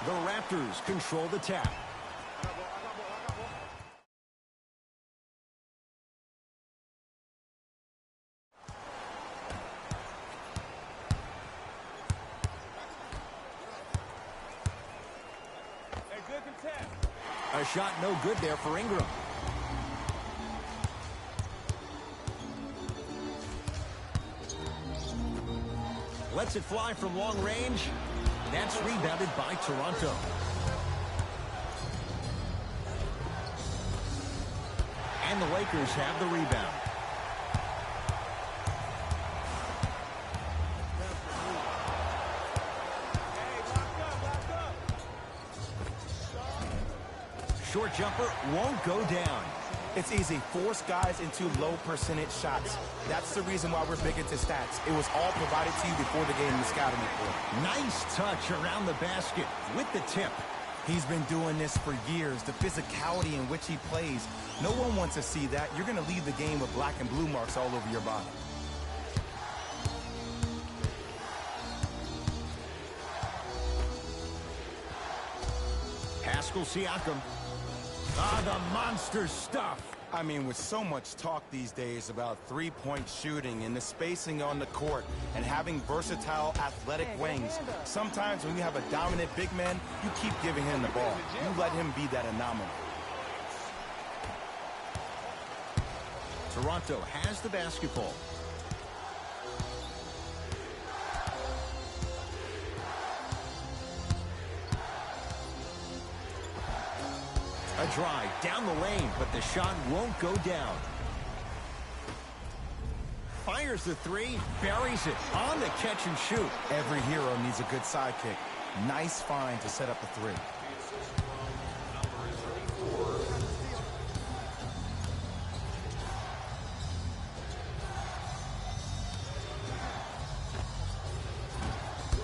The Raptors control the tap. A shot no good there for Ingram. Lets it fly from long range. That's rebounded by Toronto. And the Lakers have the rebound. Short jumper won't go down. It's easy. Force guys into low percentage shots. That's the reason why we're big into stats. It was all provided to you before the game in the scouting report. Nice touch around the basket with the tip. He's been doing this for years. The physicality in which he plays. No one wants to see that. You're going to leave the game with black and blue marks all over your body. Pascal Siakam. Ah, the monster stuff. I mean, with so much talk these days about three-point shooting and the spacing on the court and having versatile athletic wings, sometimes when you have a dominant big man, you keep giving him the ball. You let him be that anomaly. Toronto has the basketball. A drive down the lane, but the shot won't go down. Fires the three, buries it on the catch and shoot. Every hero needs a good sidekick. Nice find to set up the three.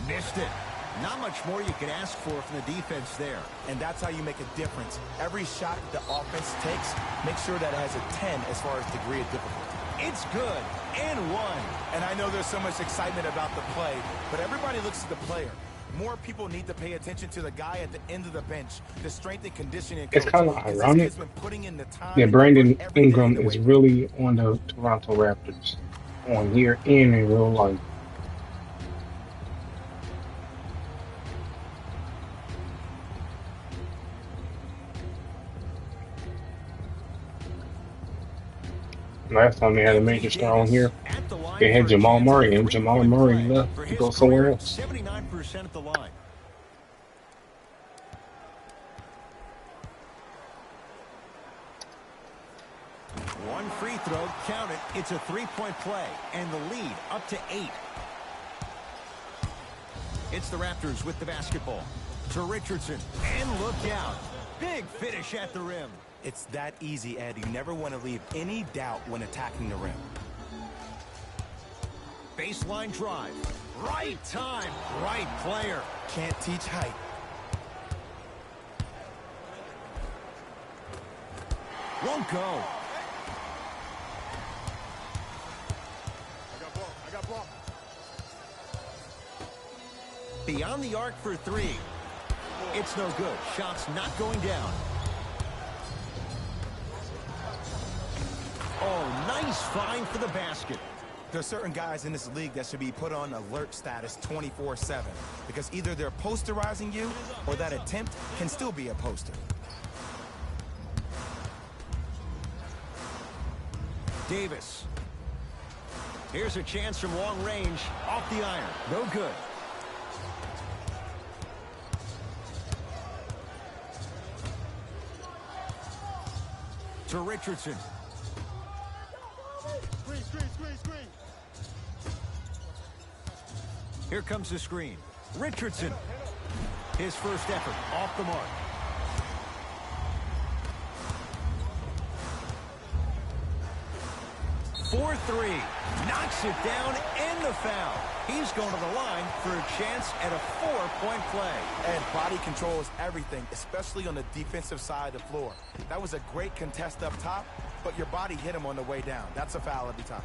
Missed it. Not much more you can ask for from the defense there. And that's how you make a difference. Every shot the offense takes, make sure that it has a 10 as far as degree of difficulty. It's good and one. And I know there's so much excitement about the play, but everybody looks at the player. More people need to pay attention to the guy at the end of the bench, the strength and conditioning coach. It's kind of Because this ironic kid's been putting in the time that and effort Brandon every day in Ingram the is weight room. really on the Toronto Raptors on here and in real life. Last time they had a major star on here, they had Jamal Murray, and Jamal Murray left to go somewhere else. 79% at the line. One free throw, count it. It's a three-point play, and the lead up to 8. It's the Raptors with the basketball. To Richardson, and look out. Big finish at the rim. It's that easy, Ed. You never want to leave any doubt when attacking the rim. Baseline drive. Right time, right player. Can't teach height. Won't go. I got ball. Beyond the arc for 3. It's no good. Shot's not going down. Oh, nice find for the basket. There's certain guys in this league that should be put on alert status 24/7 because either they're posterizing you or that attempt can still be a poster. Davis. Here's a chance from long range. Off the iron. No good. To Richardson. Screen. Here comes the screen. Richardson. His first effort off the mark. For 3. Knocks it down and the foul. He's going to the line for a chance at a 4-point play. And body control is everything, especially on the defensive side of the floor. That was a great contest up top, but your body hit him on the way down. That's a foul every time.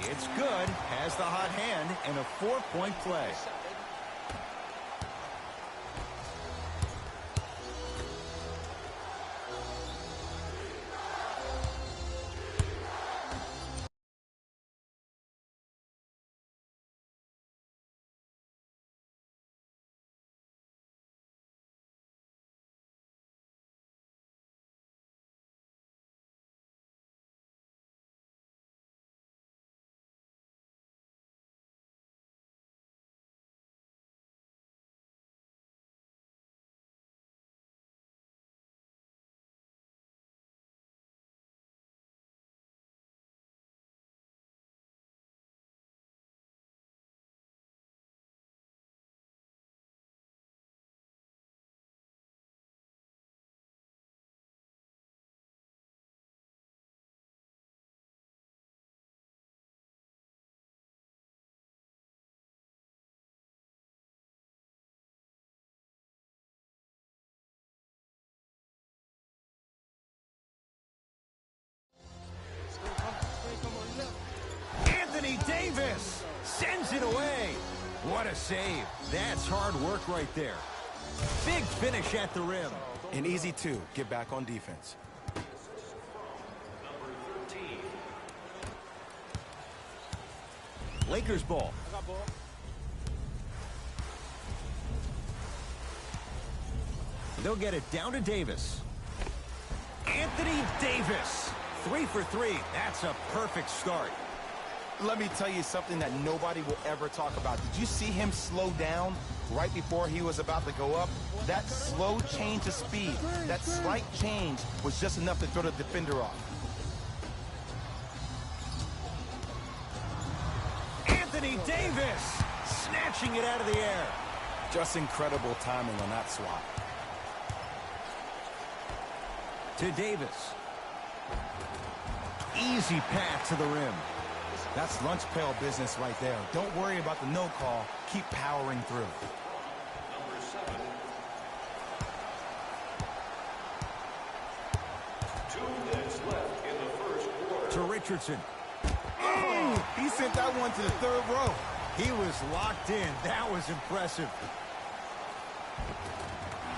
It's good, has the hot hand, and a 4-point play. Anthony Davis sends it away. What a save. That's hard work right there. Big finish at the rim. And easy, too. Get back on defense. Lakers ball. They'll get it down to Davis. Anthony Davis. 3 for 3. That's a perfect start. Let me tell you something that nobody will ever talk about. Did you see him slow down right before he was about to go up? That slow change of speed, that slight change was just enough to throw the defender off. Anthony Davis snatching it out of the air. Just incredible timing on that swat. To Davis. Easy path to the rim. That's lunch pail business right there. Don't worry about the no call. Keep powering through. Number 7. 2 minutes left in the first quarter. To Richardson. Oh, he sent that one to the third row. He was locked in. That was impressive.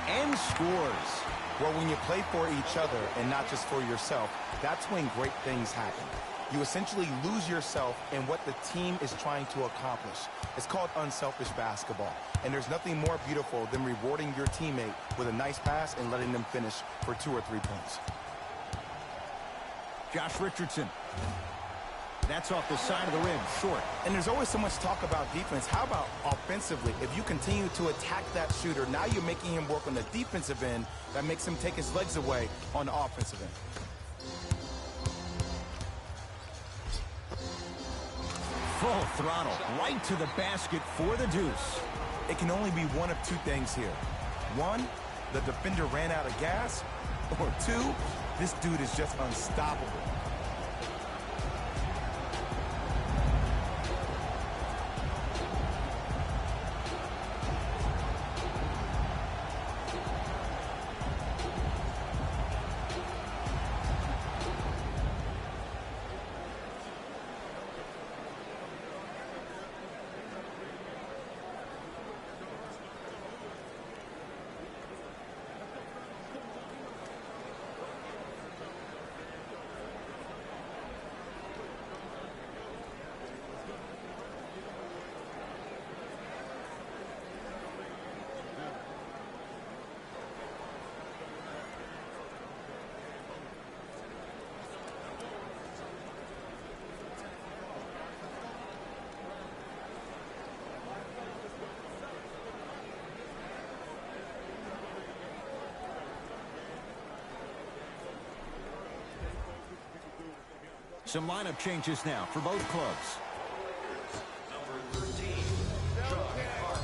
And scores. Well, when you play for each other and not just for yourself, that's when great things happen. You essentially lose yourself in what the team is trying to accomplish. It's called unselfish basketball. And there's nothing more beautiful than rewarding your teammate with a nice pass and letting them finish for 2 or 3 points. Josh Richardson. That's off the side of the rim, short. And there's always so much talk about defense. How about offensively? If you continue to attack that shooter, now you're making him work on the defensive end. That makes him take his legs away on the offensive end. Full throttle, right to the basket for the deuce. It can only be one of 2 things here. 1, the defender ran out of gas. Or 2, this dude is just unstoppable. Some lineup changes now for both clubs. Number 13, Josh Hart.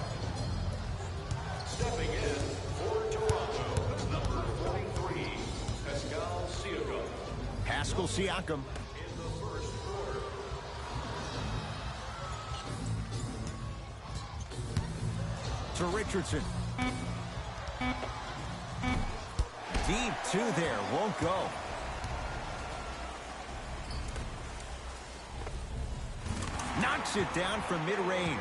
Stepping in for Toronto, number 43, Pascal Siakam. Pascal Siakam. In the first quarter. To Richardson. Deep 2 there, won't go. Knocks it down from mid-range.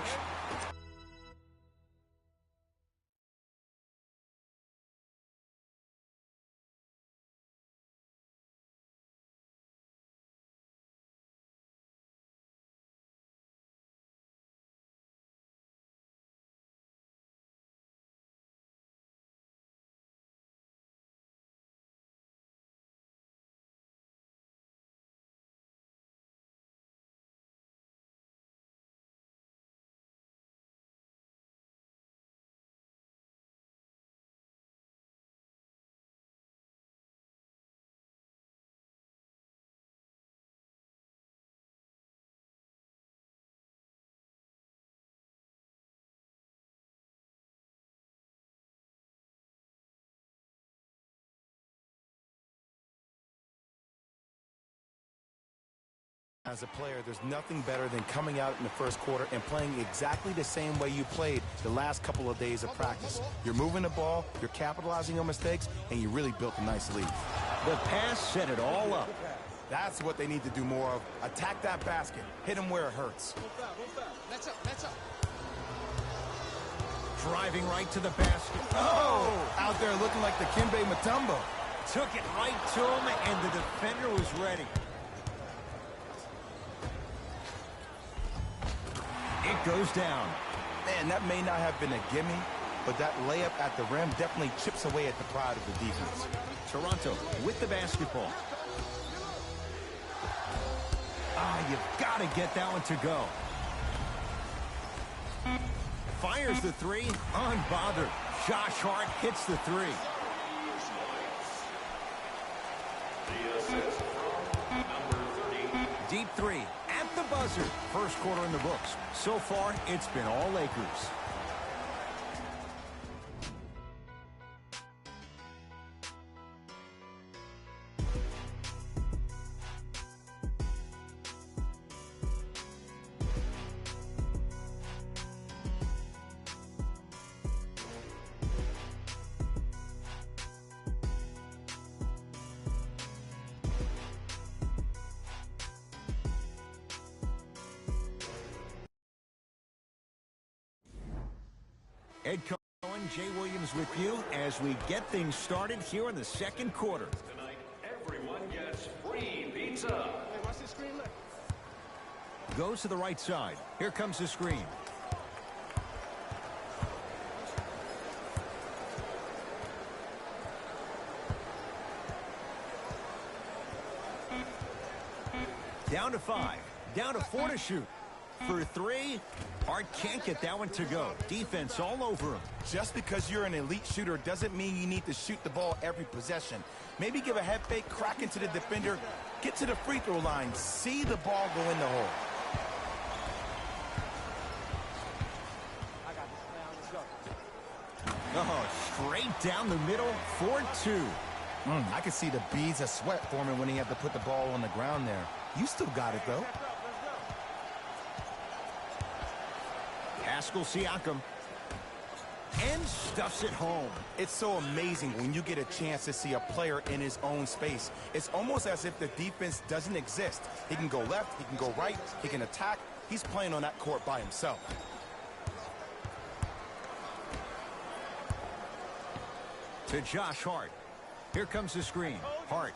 As a player, there's nothing better than coming out in the first quarter and playing exactly the same way you played the last couple of days of practice. You're moving the ball, you're capitalizing on mistakes, and you really built a nice lead. The pass set it all up. That's what they need to do more of. Attack that basket. Hit them where it hurts. That's up. Driving right to the basket. Oh! Out there looking like the Kimbe Mutombo. Took it right to him, and the defender was ready. It goes down. Man, that may not have been a gimme, but that layup at the rim definitely chips away at the pride of the defense. Toronto with the basketball. You've got to get that one to go. Fires the 3, unbothered. Josh Hart hits the 3. The assist from number 30. Deep 3 at the buzzer. First quarter in the books. So far, it's been all Lakers. Head coach Jay Williams with you as we get things started here in the second quarter. Tonight, everyone gets free pizza. Hey, watch this screen. Look. Goes to the right side. Here comes the screen. Down to 5. Down to 4 to shoot. For 3, Hart can't get that one to go. Defense all over him. Just because you're an elite shooter doesn't mean you need to shoot the ball every possession. Maybe give a head fake, crack into the defender, get to the free throw line, see the ball go in the hole. I got this now. Let's go. Oh, straight down the middle for 2. I could see the beads of sweat forming when he had to put the ball on the ground there. You still got it, though. Pascal Siakam. And stuffs it home. It's so amazing when you get a chance to see a player in his own space. It's almost as if the defense doesn't exist. He can go left, he can go right, he can attack. He's playing on that court by himself. To Josh Hart. Here comes the screen. Hart.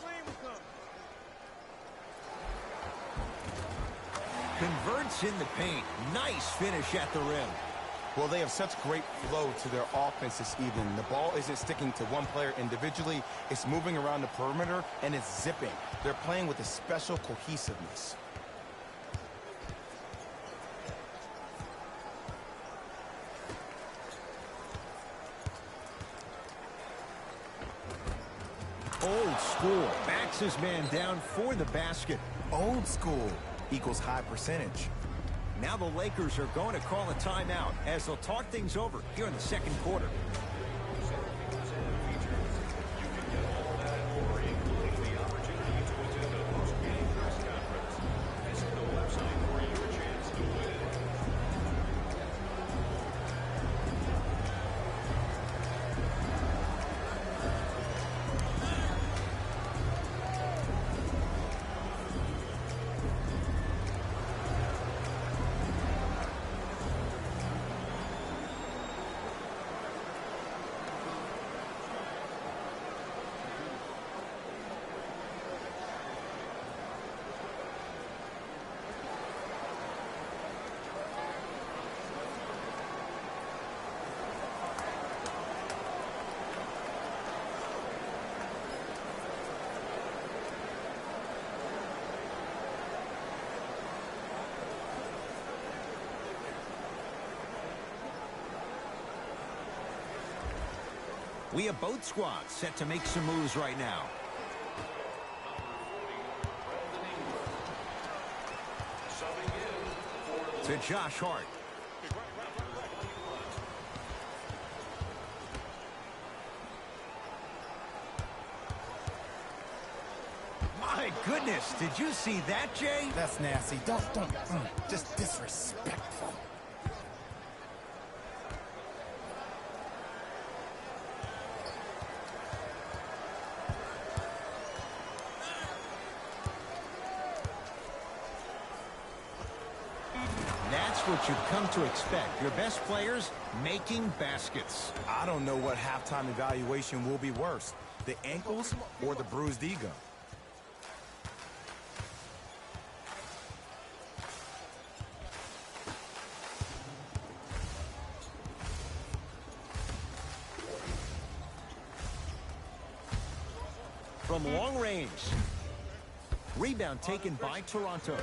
Converts in the paint. Nice finish at the rim. Well, they have such great flow to their offense this evening. The ball isn't sticking to one player individually. It's moving around the perimeter, and it's zipping. They're playing with a special cohesiveness. Old school. Backs his man down for the basket. Old school equals high percentage. Now the Lakers are going to call a timeout as they'll talk things over here in the second quarter. We have both squads set to make some moves right now. To Josh Hart. My goodness, did you see that, Jay? That's nasty. Don't, just disrespectful. That's what you've come to expect. Your best players making baskets. I don't know what halftime evaluation will be worse, the ankles or the bruised ego. From long range. Rebound taken by Toronto.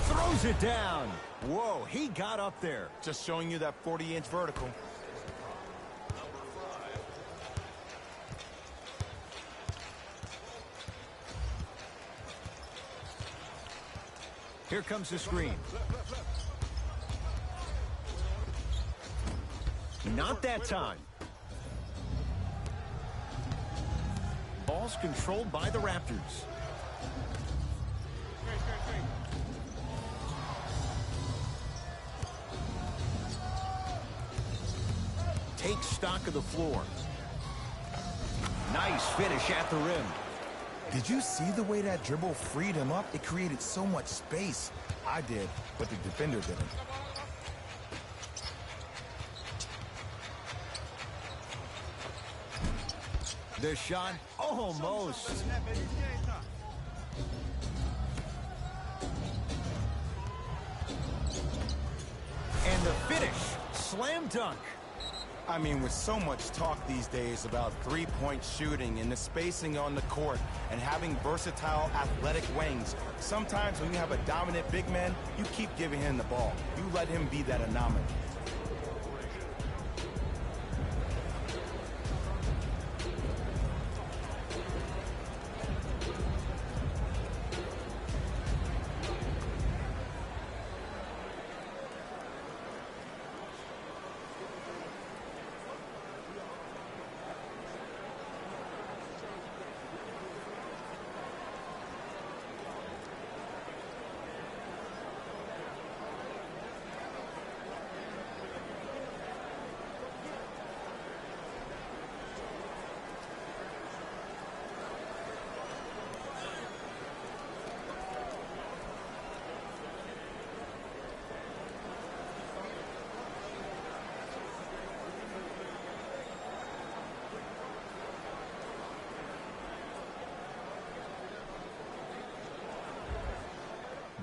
Throws it down. Whoa, he got up there. Just showing you that 40-inch vertical. Here comes the screen. Not that time. Ball's controlled by the Raptors. Takes stock of the floor. Nice finish at the rim. Did you see the way that dribble freed him up? It created so much space. I did, but the defender didn't. The shot, almost. And the finish, slam dunk. I mean, with so much talk these days about three-point shooting and the spacing on the court and having versatile athletic wings, sometimes when you have a dominant big man, you keep giving him the ball. You let him be that anomaly.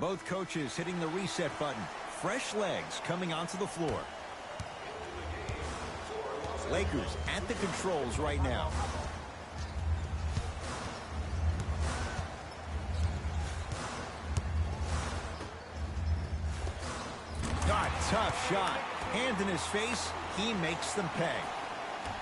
Both coaches hitting the reset button. Fresh legs coming onto the floor. Lakers at the controls right now. God, tough shot. Hand in his face, he makes them pay.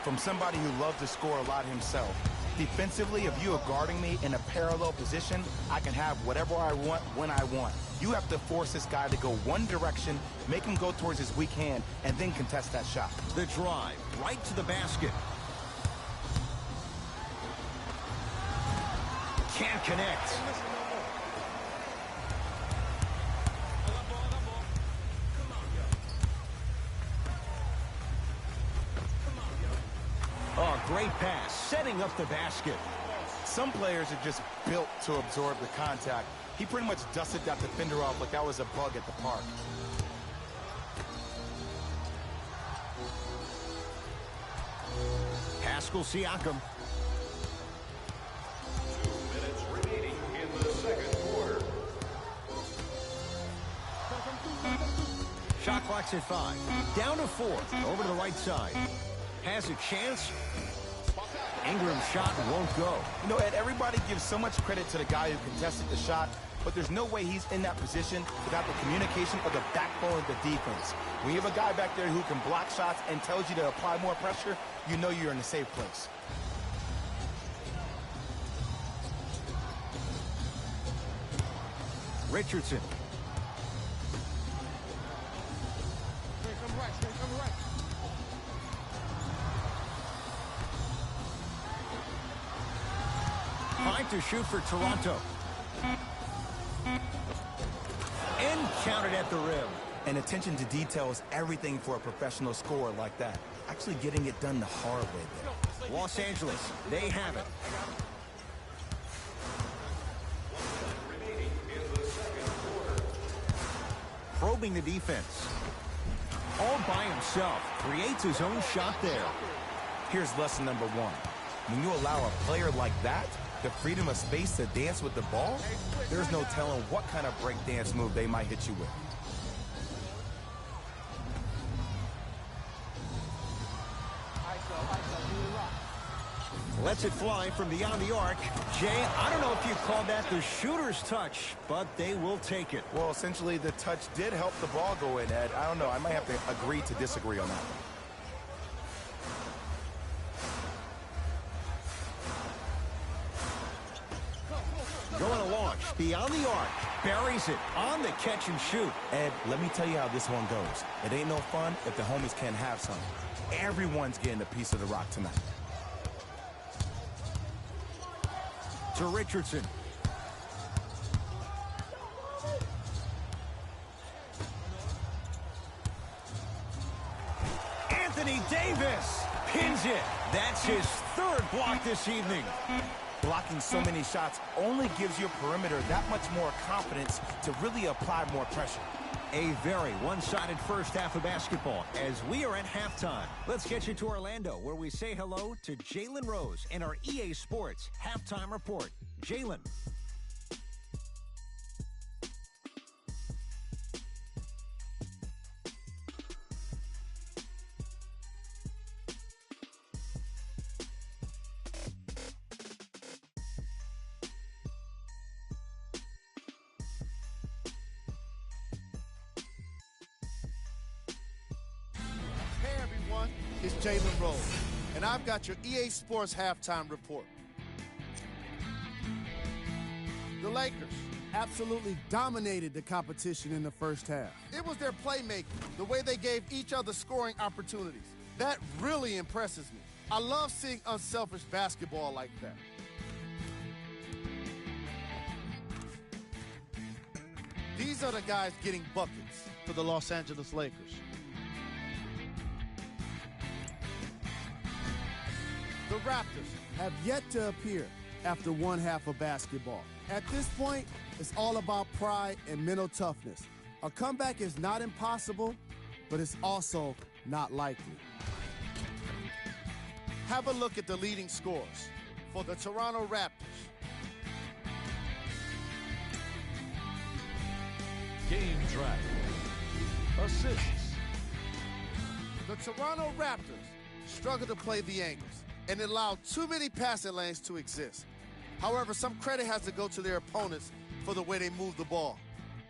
From somebody who loves to score a lot himself, defensively, if you are guarding me in a parallel position, I can have whatever I want when I want. You have to force this guy to go one direction, make him go towards his weak hand, and then contest that shot. The drive, right to the basket. Can't connect. Oh, great pass, setting up the basket. Some players are just built to absorb the contact. He pretty much dusted that defender off like that was a bug at the park. Pascal Siakam. 2 minutes remaining in the second quarter. Shot clock's at 5. Down to 4. Over to the right side. Has a chance. Ingram's shot won't go. You know, Ed, everybody gives so much credit to the guy who contested the shot, but there's no way he's in that position without the communication of the backbone of the defense. When you have a guy back there who can block shots and tells you to apply more pressure, you know you're in a safe place. Richardson. Five to shoot for Toronto. And counted at the rim. And attention to detail is everything for a professional scorer like that. Actually getting it done the hard way there. Los Angeles, they have it. Probing the defense. All by himself. Creates his own shot there. Here's lesson number 1. When you allow a player like that the freedom of space to dance with the ball, there's no telling what kind of break dance move they might hit you with. Lets it fly from beyond the arc. Jay, I don't know if you call that the shooter's touch, but they will take it. Well, essentially, the touch did help the ball go in, Ed. I don't know. I might have to agree to disagree on that one. Going to launch beyond the arc. Buries it on the catch and shoot. Ed, let me tell you how this one goes. It ain't no fun if the homies can't have some. Everyone's getting a piece of the rock tonight. To Richardson. Anthony Davis pins it. That's his third block this evening. Blocking so many shots only gives your perimeter that much more confidence to really apply more pressure. A very one-sided first half of basketball as we are at halftime. Let's get you to Orlando, where we say hello to Jalen Rose in our EA Sports Halftime Report. Jalen. Hey everyone, it's Jalen Rose, and I've got your EA Sports Halftime Report. The Lakers absolutely dominated the competition in the first half. It was their playmaking, the way they gave each other scoring opportunities. That really impresses me. I love seeing unselfish basketball like that. These are the guys getting buckets for the Los Angeles Lakers. The Raptors have yet to appear after one half of basketball. At this point, it's all about pride and mental toughness. A comeback is not impossible, but it's also not likely. Have a look at the leading scorers for the Toronto Raptors. Game track. Assists. The Toronto Raptors struggle to play the angles and allow too many passing lanes to exist. However, some credit has to go to their opponents for the way they move the ball.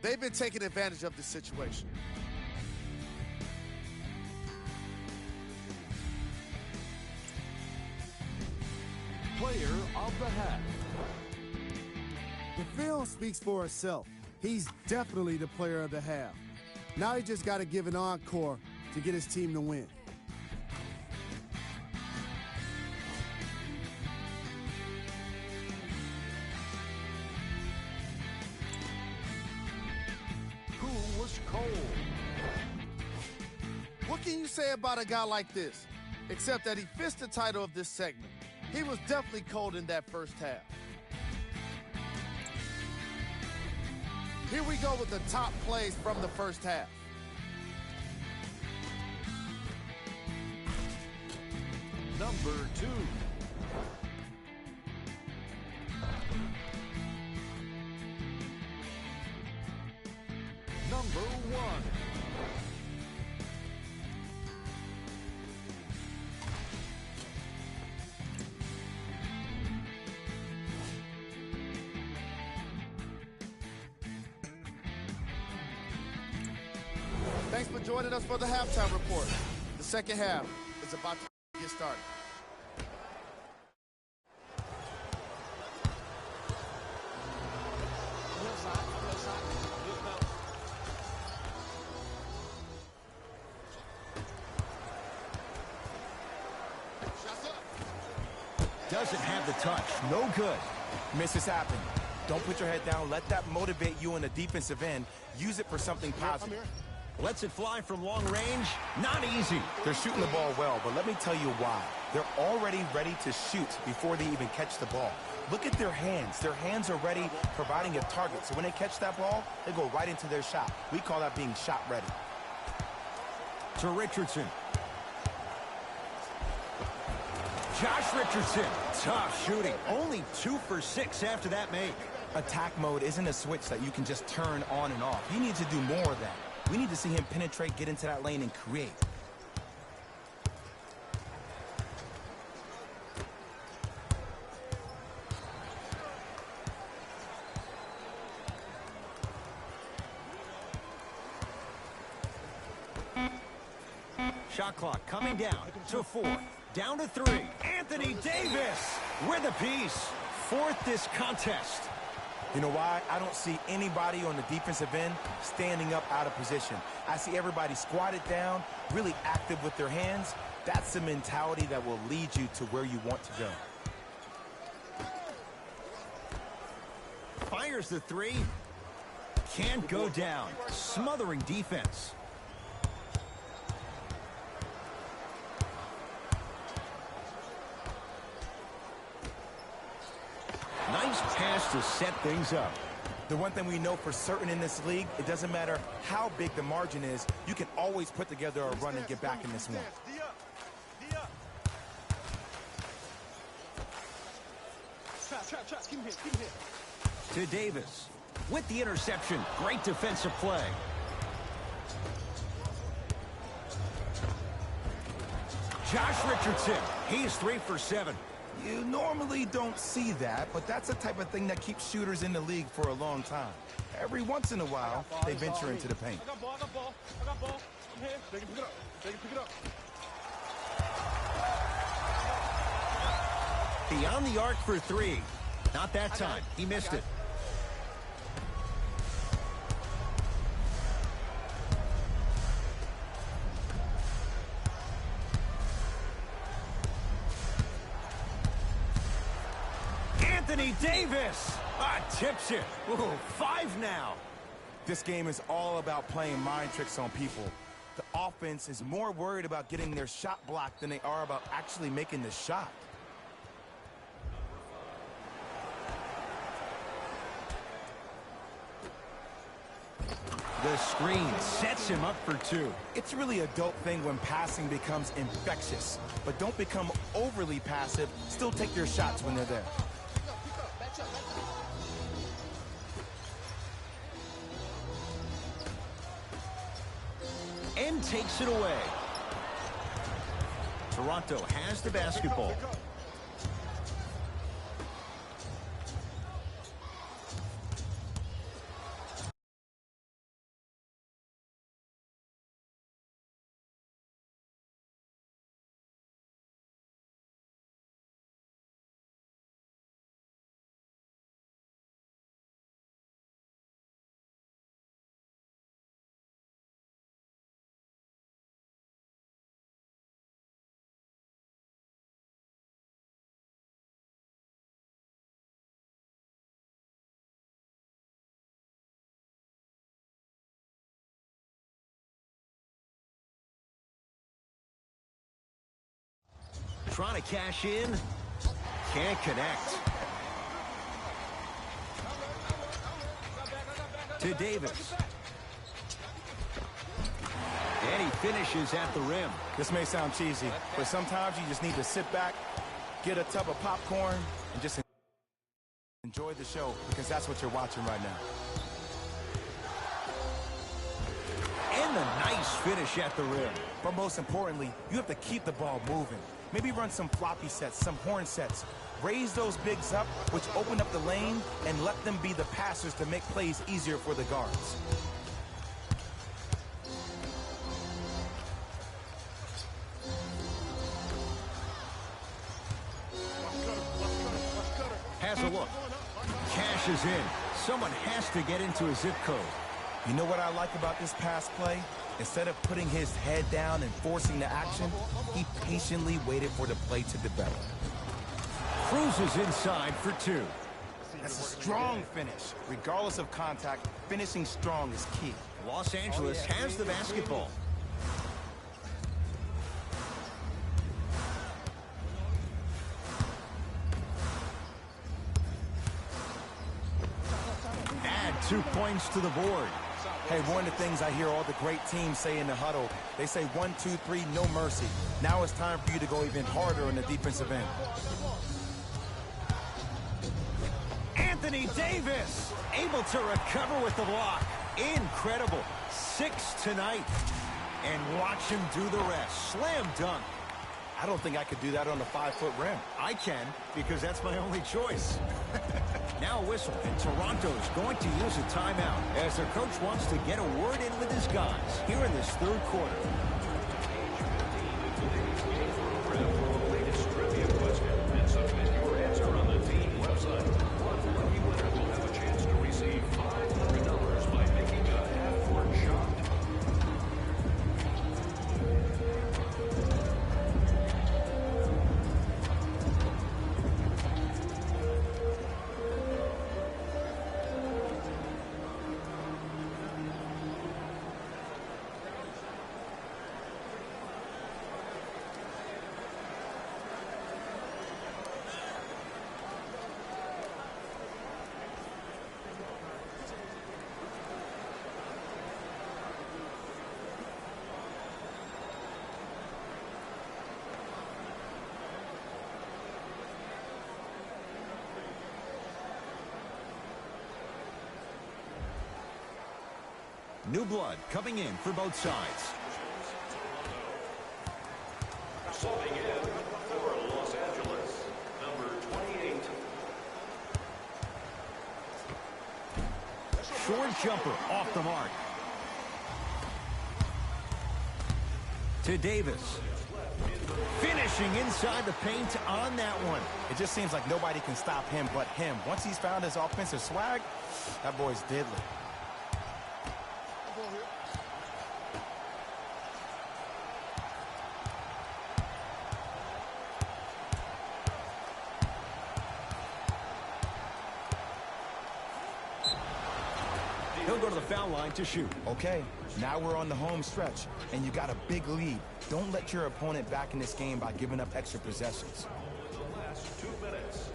They've been taking advantage of this situation. Player of the half. The film speaks for itself. He's definitely the player of the half. Now he just got to give an encore to get his team to win. Who was cold? What can you say about a guy like this? Except that he fits the title of this segment. He was definitely cold in that first half. Here we go with the top plays from the first half. Number 2. Number 1. Thanks for joining us for the halftime report. The second half is about to get started. Doesn't have the touch. No good. Misses happen. Don't put your head down. Let that motivate you in the defensive end. Use it for something positive. Lets it fly from long range. Not easy. They're shooting the ball well, but let me tell you why. They're already ready to shoot before they even catch the ball. Look at their hands. Their hands are ready, providing a target. So when they catch that ball, they go right into their shot. We call that being shot ready. To Richardson. Josh Richardson. Tough shooting. Only 2 for 6 after that make. Attack mode isn't a switch that you can just turn on and off. You need to do more of that. We need to see him penetrate, get into that lane, and create. Shot clock coming down to 4. Down to 3. Anthony Davis with a piece. Fourth this contest. You know why? I don't see anybody on the defensive end standing up out of position. I see everybody squatted down, really active with their hands. That's the mentality that will lead you to where you want to go. Fires the 3. Can't go down. Smothering defense. to set things up. The one thing we know for certain in this league, it doesn't matter how big the margin is, you can always put together a run and get back in this one. Keep him here. To Davis. With the interception. Great defensive play. Josh Richardson. He's 3 for 7. You normally don't see that, but that's the type of thing that keeps shooters in the league for a long time. Every once in a while, they venture into the paint. I got ball. I'm here. They can pick it up. Beyond the arc for 3. Not that time. He missed it. Anthony Davis. Tips it. Ooh, 5 now. This game is all about playing mind tricks on people. The offense is more worried about getting their shot blocked than they are about actually making the shot. The screen sets him up for 2. It's really a dope thing when passing becomes infectious, but don't become overly passive. Still take your shots when they're there. And takes it away. Toronto has the basketball. Trying to cash in. Can't connect. To Davis. And he finishes at the rim. This may sound cheesy, but sometimes you just need to sit back, get a tub of popcorn, and just enjoy the show, because that's what you're watching right now. And the nice finish at the rim. But most importantly, you have to keep the ball moving. Maybe run some floppy sets, some horn sets. Raise those bigs up, which open up the lane, and let them be the passers to make plays easier for the guards. Has a look. Cashes in. Someone has to get into a zip code. You know what I like about this pass play? Instead of putting his head down and forcing the action, he patiently waited for the play to develop. Cruises inside for 2. That's a strong finish. Regardless of contact, finishing strong is key. Los Angeles has the basketball. Add 2 points to the board. Hey, one of the things I hear all the great teams say in the huddle, they say 1, 2, 3, no mercy. Now it's time for you to go even harder on the defensive end. Anthony Davis able to recover with the block. Incredible. 6 tonight. And watch him do the rest. Slam dunk. I don't think I could do that on a 5-foot rim. I can, because that's my only choice. Now a whistle, and Toronto is going to use a timeout as their coach wants to get a word in with his guys here in this 3rd quarter. Latest trivia question and submit your answer on the team website. One lucky winner will have a chance to receive $500 by making a half-court shot. New blood coming in for both sides. Subbing in for Los Angeles, number 28. Short jumper off the mark. To Davis. Finishing inside the paint on that one. It just seems like nobody can stop him but him. Once he's found his offensive swag, that boy's deadly. He'll go to the foul line to shoot. Okay, now we're on the home stretch, and you got a big lead. Don't let your opponent back in this game by giving up extra possessions. The last 2 minutes.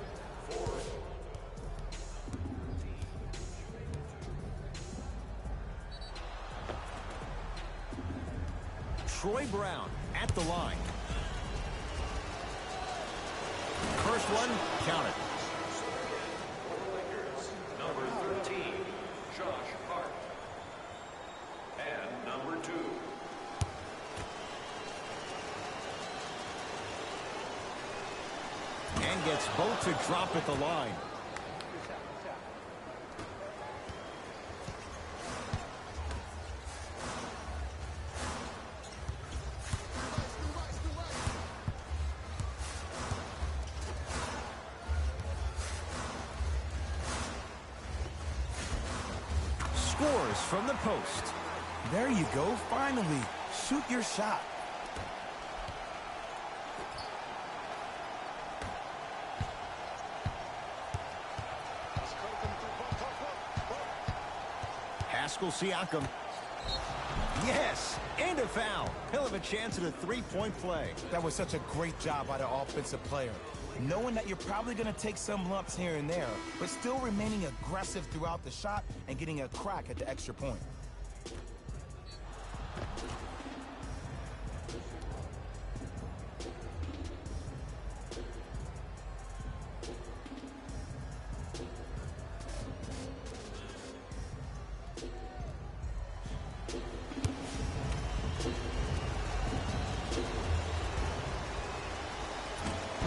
Troy Brown at the line. First one, count it. Number 13, Josh Hart. And number 2. And gets both to drop at the line. Scores from the post. There you go, finally. Shoot your shot. Pascal Siakam. Yes, and a foul. He'll have a chance at a three-point play. That was such a great job by the offensive player. Knowing that you're probably going to take some lumps here and there, but still remaining aggressive throughout the shot and getting a crack at the extra point.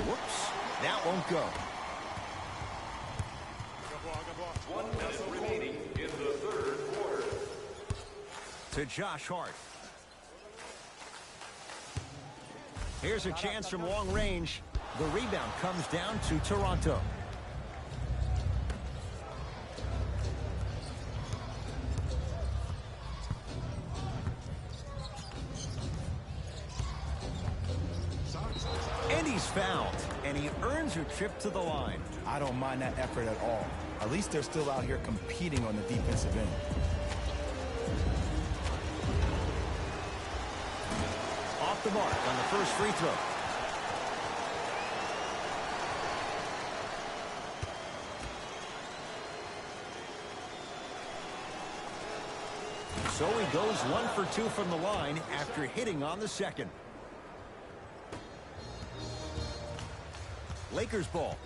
Whoops, that won't go. 1 minute remaining in the 3rd quarter. To Josh Hart. Here's a chance from long range. The rebound comes down to Toronto. And he's fouled, and he earns a trip to the line. I don't mind that effort at all. At least they're still out here competing on the defensive end. Off the mark on the first free throw. So he goes 1 for 2 from the line after hitting on the second. Lakers ball.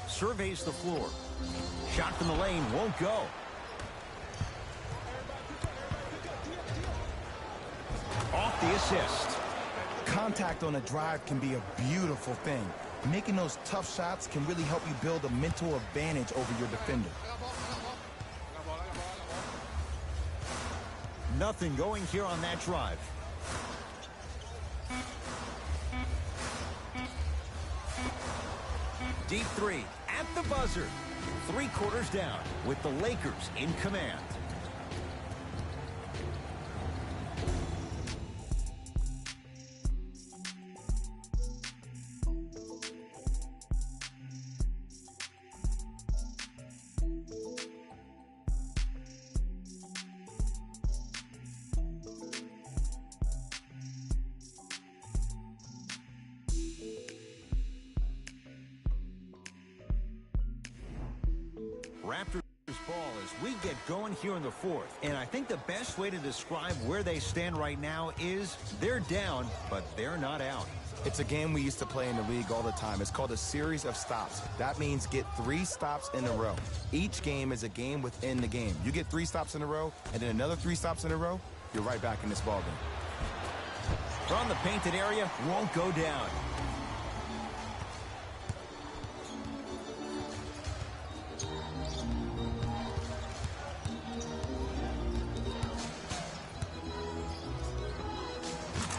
Surveys the floor. Shot from the lane won't go. Off the assist. Contact on a drive can be a beautiful thing. Making those tough shots can really help you build a mental advantage over your defender. Nothing going here on that drive. Deep three at the buzzer. 3 quarters down with the Lakers in command. Raptors ball as we get going here in the fourth. And I think the best way to describe where they stand right now is they're down, but they're not out. It's a game we used to play in the league all the time. It's called a series of stops. That means get 3 stops in a row. Each game is a game within the game. You get 3 stops in a row, and then another 3 stops in a row, you're right back in this ballgame. From the painted area, won't go down.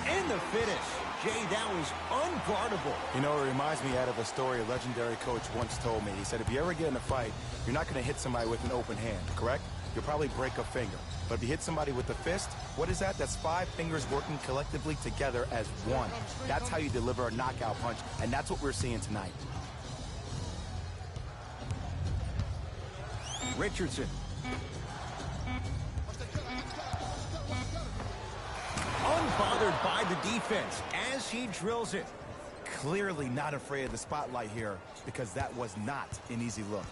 And the finish. Jay, that was unguardable. You know, it reminds me out of a story a legendary coach once told me. He said, if you ever get in a fight, you're not going to hit somebody with an open hand, correct? You'll probably break a finger. But if you hit somebody with a fist, what is that? That's 5 fingers working collectively together as one. That's how you deliver a knockout punch, and that's what we're seeing tonight. Richardson. Unbothered by the defense as he drills it. Clearly not afraid of the spotlight here because that was not an easy look.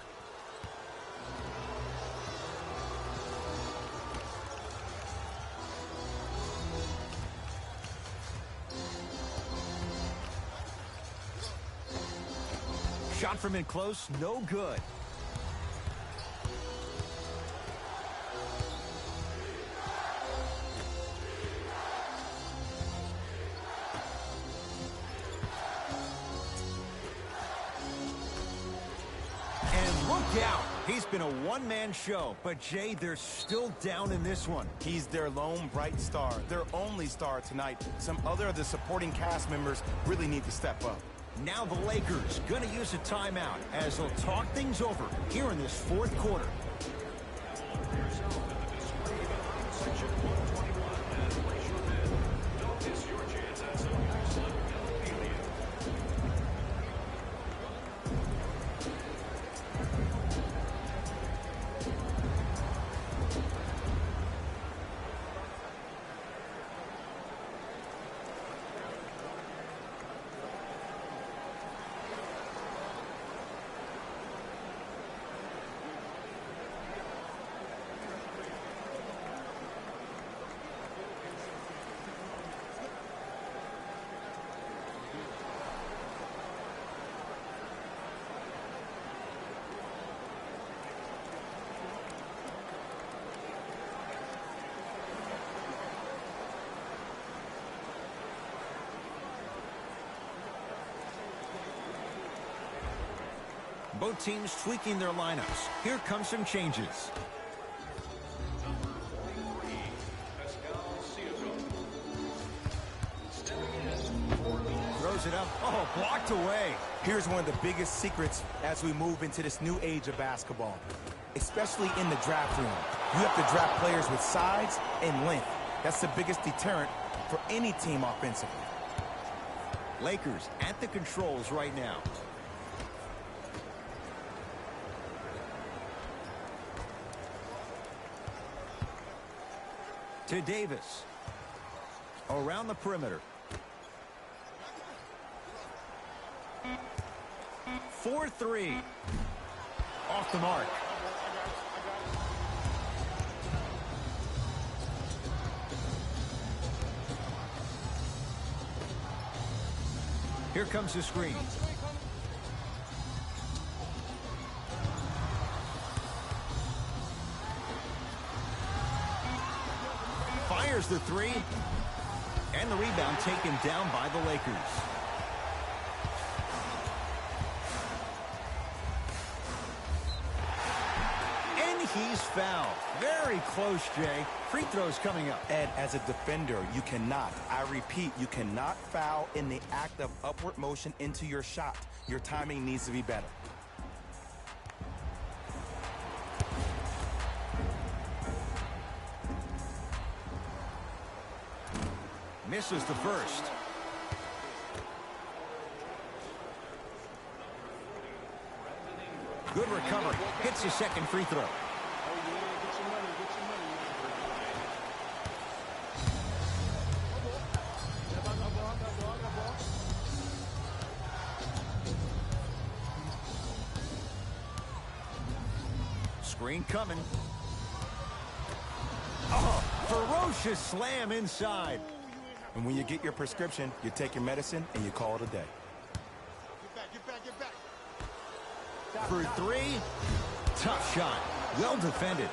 Shot from in close, no good. And look out. He's been a one-man show, but Jay, they're still down in this one. He's their lone bright star, their only star tonight. Some other of the supporting cast members really need to step up. Now the Lakers going to use a timeout as they'll talk things over here in this fourth quarter. Section 121 and place your bid. Don't miss your chance at some excellent NBAlive. Both teams tweaking their lineups. Here come some changes. Number 43, stepping in for the Throws it up. Oh, blocked away. Here's one of the biggest secrets as we move into this new age of basketball, especially in the draft room. You have to draft players with size and length. That's the biggest deterrent for any team offensively. Lakers at the controls right now. To Davis. Around the perimeter. 4-3. Off the mark. Here comes the screen. Fires the three. And the rebound taken down by the Lakers. And he's fouled. Very close, Jay. Free throws coming up. Ed, as a defender, you cannot, I repeat, you cannot foul in the act of upward motion into your shot. Your timing needs to be better. Misses the first. Good recovery. Hits the second free throw. Screen coming. ferocious slam inside. And when you get your prescription, you take your medicine and you call it a day. Get back. For three, tough shot. Well defended.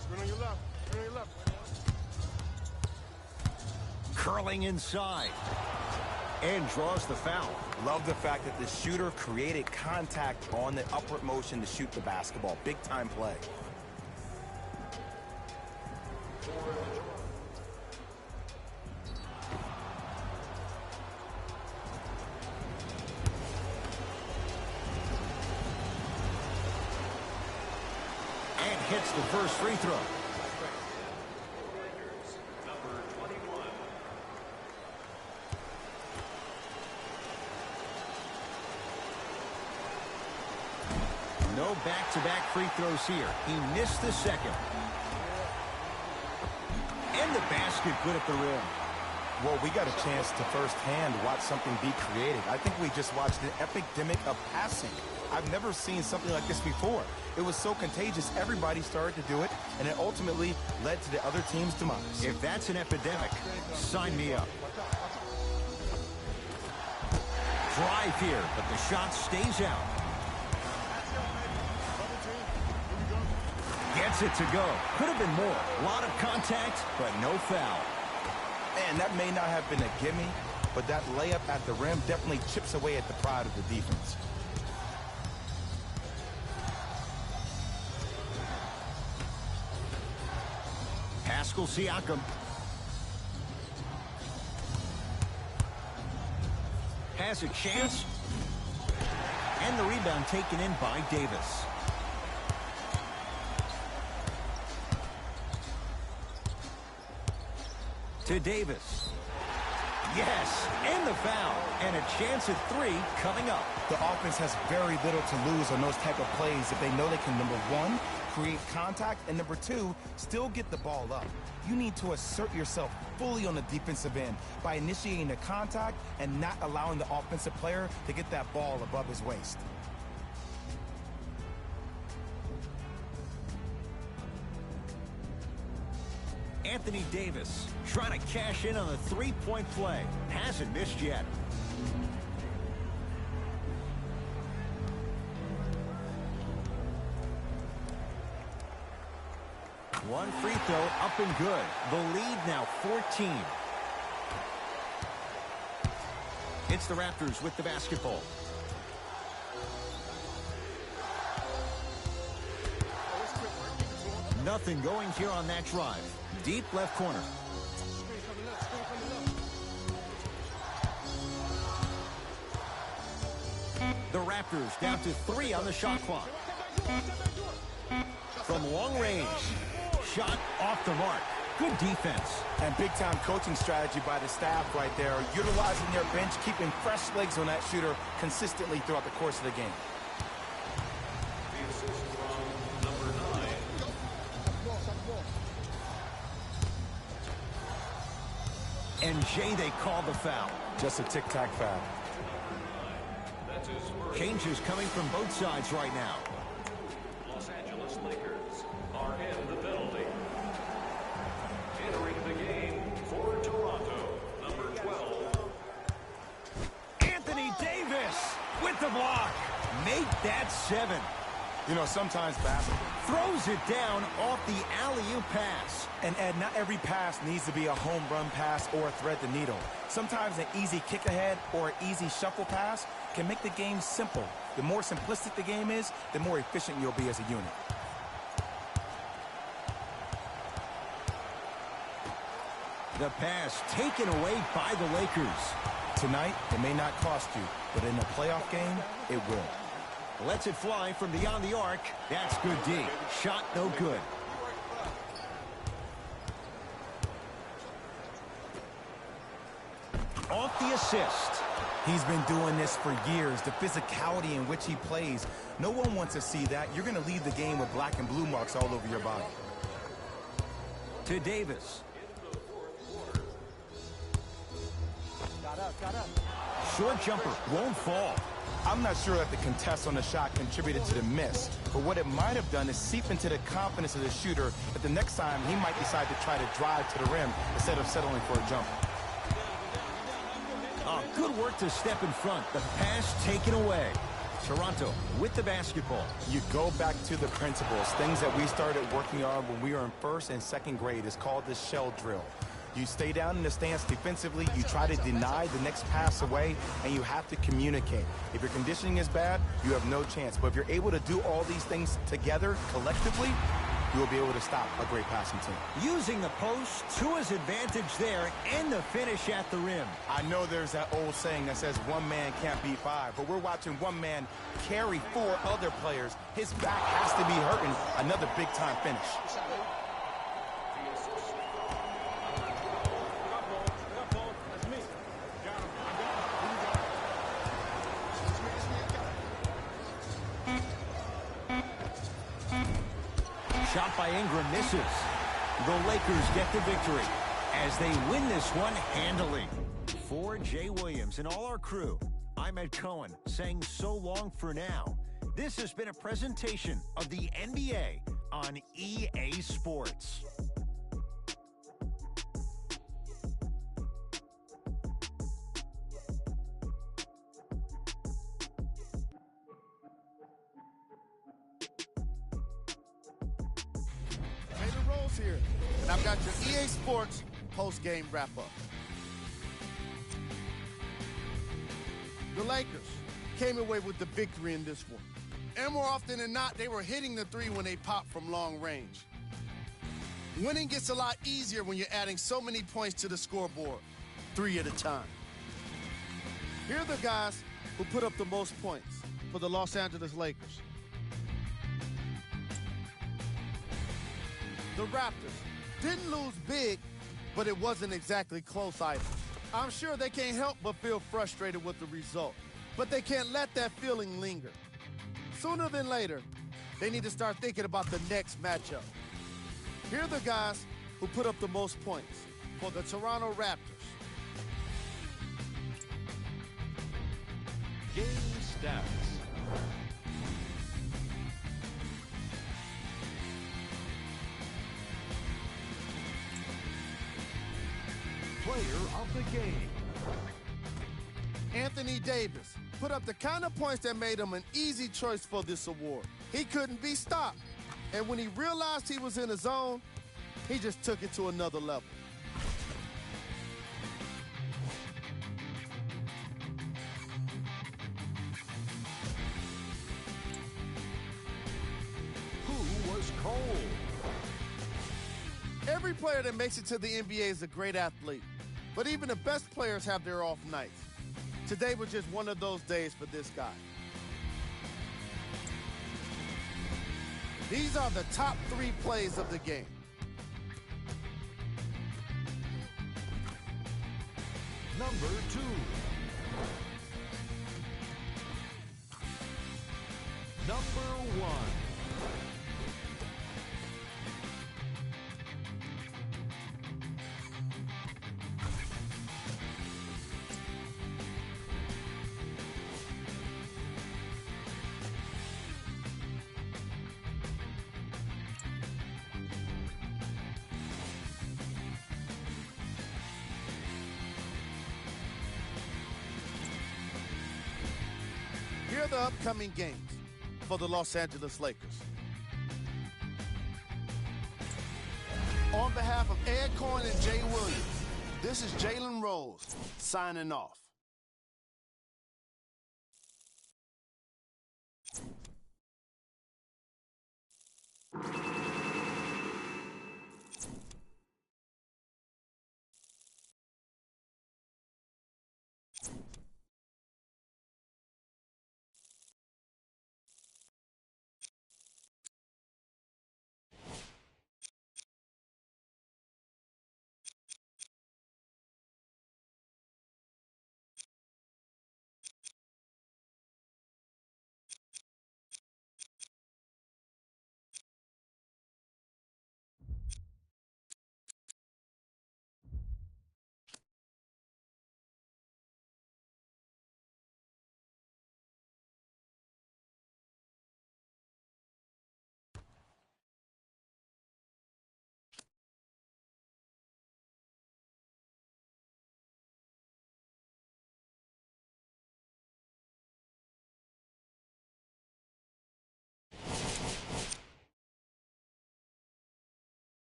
Screen on your left. Curling inside. And draws the foul. Love the fact that the shooter created contact on the upward motion to shoot the basketball. Big time play. And hits the first free throw. No back-to-back free throws here. He missed the second. And the basket put at the rim. Well, we got a chance to firsthand watch something be created. I think we just watched an epidemic of passing. I've never seen something like this before. It was so contagious, everybody started to do it, and it ultimately led to the other team's demise. If that's an epidemic, sign me up. Drive here, but the shot stays out. Gets it to go. Could have been more. A lot of contact, but no foul. And that may not have been a gimme, but that layup at the rim definitely chips away at the pride of the defense. Pascal Siakam. Has a chance. And the rebound taken in by Davis. To Davis. Yes, and the foul. And a chance at three coming up. The offense has very little to lose on those type of plays if they know they can, number one, create contact, and number two, still get the ball up. You need to assert yourself fully on the defensive end by initiating the contact and not allowing the offensive player to get that ball above his waist. Anthony Davis trying to cash in on a three-point play. Hasn't missed yet. One free throw up and good. The lead now 14. It's the Raptors with the basketball. Nothing going here on that drive. Deep left corner. The Raptors down to 3 on the shot clock. From long range. Shot off the mark. Good defense. And big-time coaching strategy by the staff right there, utilizing their bench, keeping fresh legs on that shooter consistently throughout the course of the game. The assist from number 9. And Jay, they call the foul. Just a tic-tac foul. That's his first. Changes coming from both sides right now. Los Angeles Lakers are in the penalty. Entering the game for Toronto, number 12. Anthony Davis with the block. Make that 7. You know, sometimes basketball Throws it down off the alley-oop pass. And Ed, not every pass needs to be a home run pass or thread the needle. Sometimes an easy kick ahead or an easy shuffle pass can make the game simple. The more simplistic the game is, the more efficient you'll be as a unit. The pass taken away by the Lakers. Tonight, it may not cost you, but in a playoff game, it will. Lets it fly from beyond the arc. That's good D. Shot no good. Off the assist. He's been doing this for years. The physicality in which he plays, no one wants to see that. You're going to leave the game with black and blue marks all over your body. To Davis. short jumper won't fall. I'm not sure that the contest on the shot contributed to the miss, but what it might have done is seep into the confidence of the shooter that the next time he might decide to try to drive to the rim instead of settling for a jumper. Oh, good work to step in front. The pass taken away. Toronto with the basketball. You go back to the principles, things that we started working on when we were in first and second grade. Is called the shell drill. You stay down in the stance defensively, you try to deny the next pass away, and you have to communicate. If your conditioning is bad, you have no chance. But if you're able to do all these things together, collectively, you will be able to stop a great passing team. Using the post to his advantage there and the finish at the rim. I know there's that old saying that says one man can't beat five, but we're watching one man carry four other players. His back has to be hurting. Another big-time finish. Shot by Ingram misses. The Lakers get the victory as they win this one handily. For Jay Williams and all our crew, I'm Ed Cohen saying so long for now. This has been a presentation of the NBA on EA Sports. Here, and I've got your EA Sports post-game wrap-up. The Lakers came away with the victory in this one. And more often than not, they were hitting the three when they popped from long range. Winning gets a lot easier when you're adding so many points to the scoreboard, 3 at a time. Here are the guys who put up the most points for the Los Angeles Lakers. The Raptors didn't lose big, but it wasn't exactly close either. I'm sure they can't help but feel frustrated with the result, but they can't let that feeling linger. Sooner than later, they need to start thinking about the next matchup. Here are the guys who put up the most points for the Toronto Raptors. Game stats. Player of the game. Anthony Davis put up the kind of points that made him an easy choice for this award. He couldn't be stopped. And when he realized he was in a zone, he just took it to another level. Who was cold? Every player that makes it to the NBA is a great athlete. But even the best players have their off nights. Today was just one of those days for this guy. These are the top 3 plays of the game. Number 2. Number 1. Here are the upcoming games for the Los Angeles Lakers. On behalf of Ed Cohen and Jay Williams, this is Jalen Rose signing off.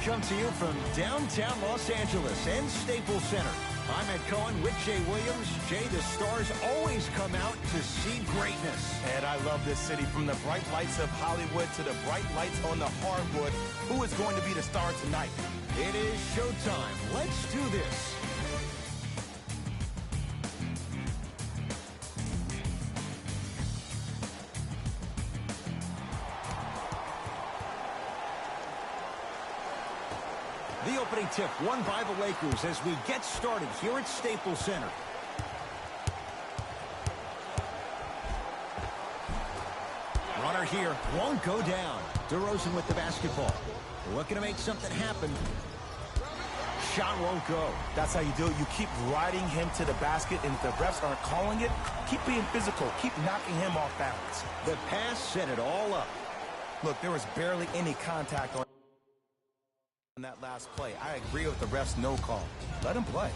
come to you from downtown Los Angeles and Staples Center. I'm Ed Cohen with Jay Williams. Jay, the stars always come out to see greatness. Ed, I love this city. From the bright lights of Hollywood to the bright lights on the hardwood. Who is going to be the star tonight? It is showtime. Let's do this. The opening tip won by the Lakers as we get started here at Staples Center. Runner here won't go down. DeRozan with the basketball. Looking to make something happen. Shot won't go. That's how you do it. You keep riding him to the basket, and if the refs aren't calling it, keep being physical. Keep knocking him off balance. The pass set it all up. Look, there was barely any contact on that last play. I agree with the ref's no call. Let him play.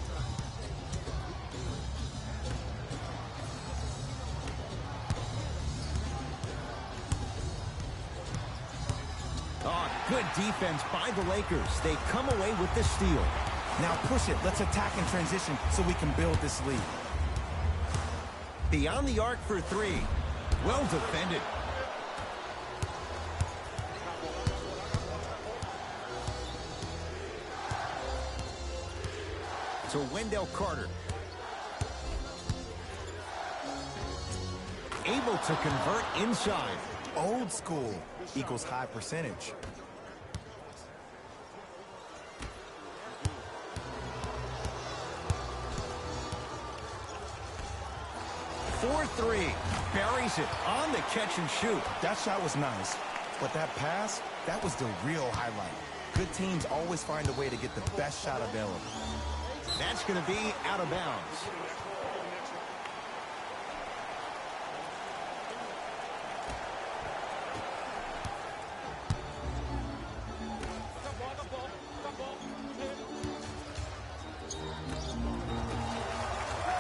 Oh, good defense by the Lakers. They come away with the steal. Now push it. Let's attack in transition so we can build this lead. Beyond the arc for three. Well defended. To Wendell Carter. Able to convert inside. Old school equals high percentage. For three. Buries it on the catch and shoot. That shot was nice, but that pass, that was the real highlight. Good teams always find a way to get the best shot available. That's going to be out of bounds.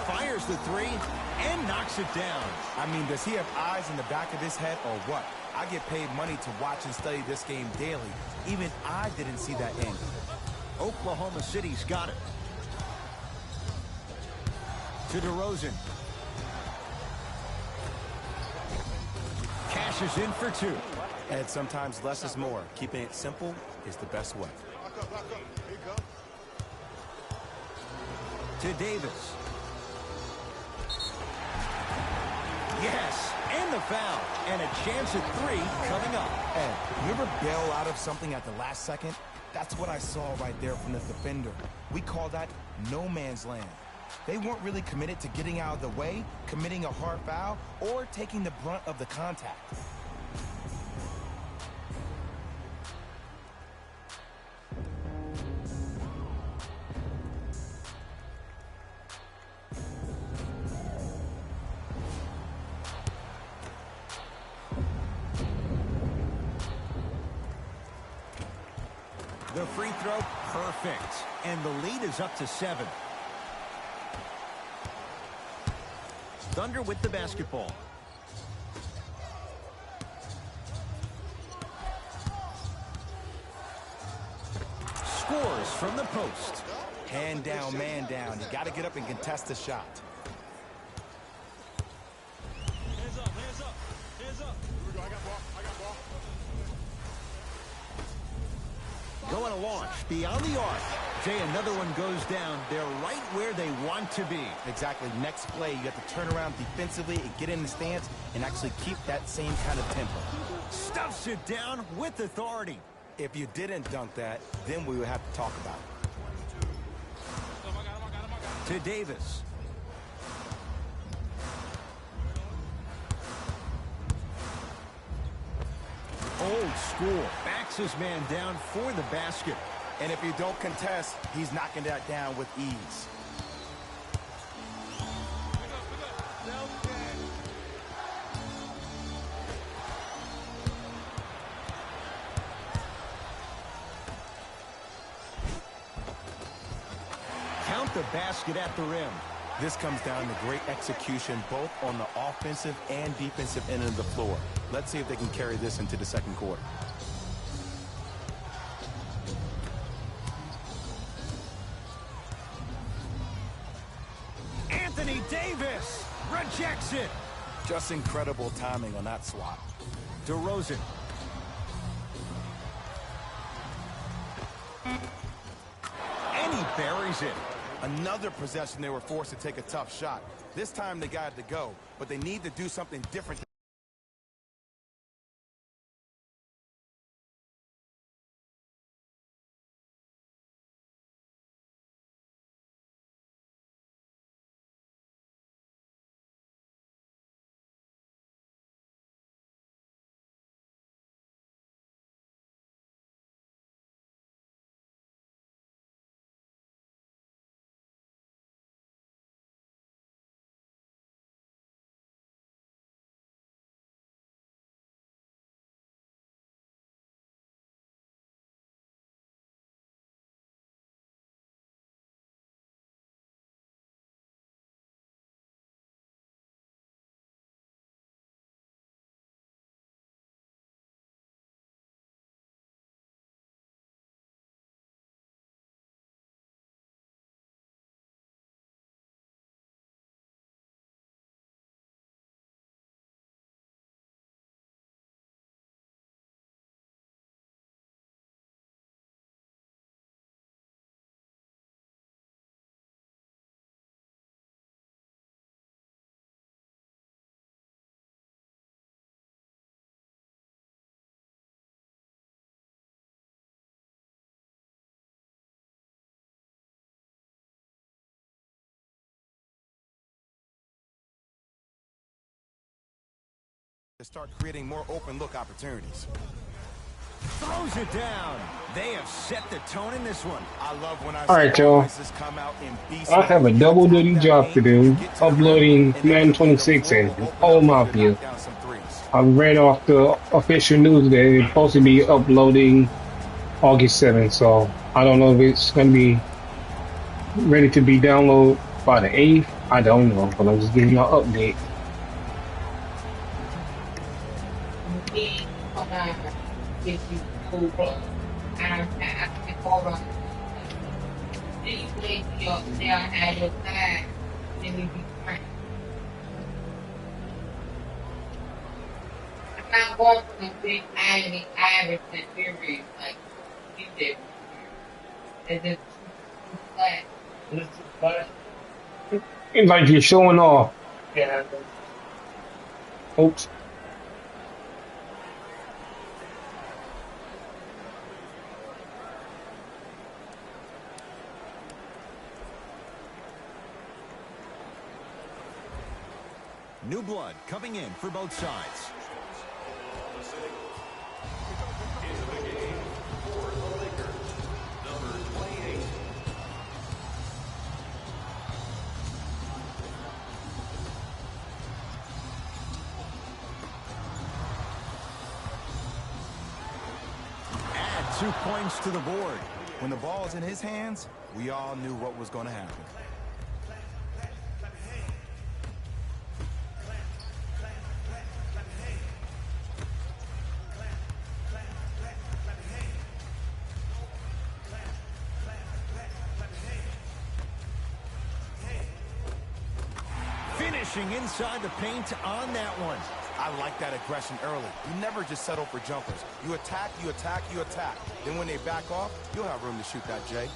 Fires the three and knocks it down. I mean, does he have eyes in the back of his head or what? I get paid money to watch and study this game daily. Even I didn't see that angle. Oklahoma City's got it. To DeRozan. Cashes in for two. And sometimes less is more. Keeping it simple is the best way. To Davis. Yes, and the foul. And a chance at three coming up. Ed, you ever bail out of something at the last second? That's what I saw right there from the defender. We call that no man's land. They weren't really committed to getting out of the way, committing a hard foul, or taking the brunt of the contact. The free throw, perfect. And the lead is up to 7. Thunder with the basketball. Scores from the post. Hand down, man down. You got to get up and contest the shot. Hands up, hands up, hands up. Here we go, I got ball, I got ball. Going to launch beyond the arc. Jay, another one goes down. They're right where they want to be. Exactly. Next play, you have to turn around defensively and get in the stance and actually keep that same kind of tempo. Stuffs it down with authority. If you didn't dunk that, then we would have to talk about it. To Davis. Old school. Backs his man down for the basket. And if you don't contest, he's knocking that down with ease. Count the basket at the rim. This comes down to great execution both on the offensive and defensive end of the floor. Let's see if they can carry this into the second quarter. rejects it. Just incredible timing on that swat. DeRozan. And he buries it. Another possession they were forced to take a tough shot. This time they got it to go, but they need to do something different. To start creating more open look opportunities. Throws it down. They have set the tone in this one. I love when I All right, see y'all. offenses come out in beast I have a mode. double Attack duty that job lane, to do, get to the uploading rim, and then Madden the 26 floor and will open Home up for you to Mafia. knock down some threes. I read off the official news that it's supposed to be uploading August 7th, so I don't know if it's going to be ready to be downloaded by the 8th. I don't know, but I'm just giving you an update. Not going for the big average series like you did. It's just flat. It's like you're showing off. Yeah. Oops. New blood coming in for both sides. Into the game for the Lakers, number 28. Add 2 points to the board. When the ball's in his hands, we all knew what was going to happen. Finishing inside the paint on that one. I like that aggression early. You never just settle for jumpers. You attack, you attack, you attack. Then when they back off, you'll have room to shoot that, Jay.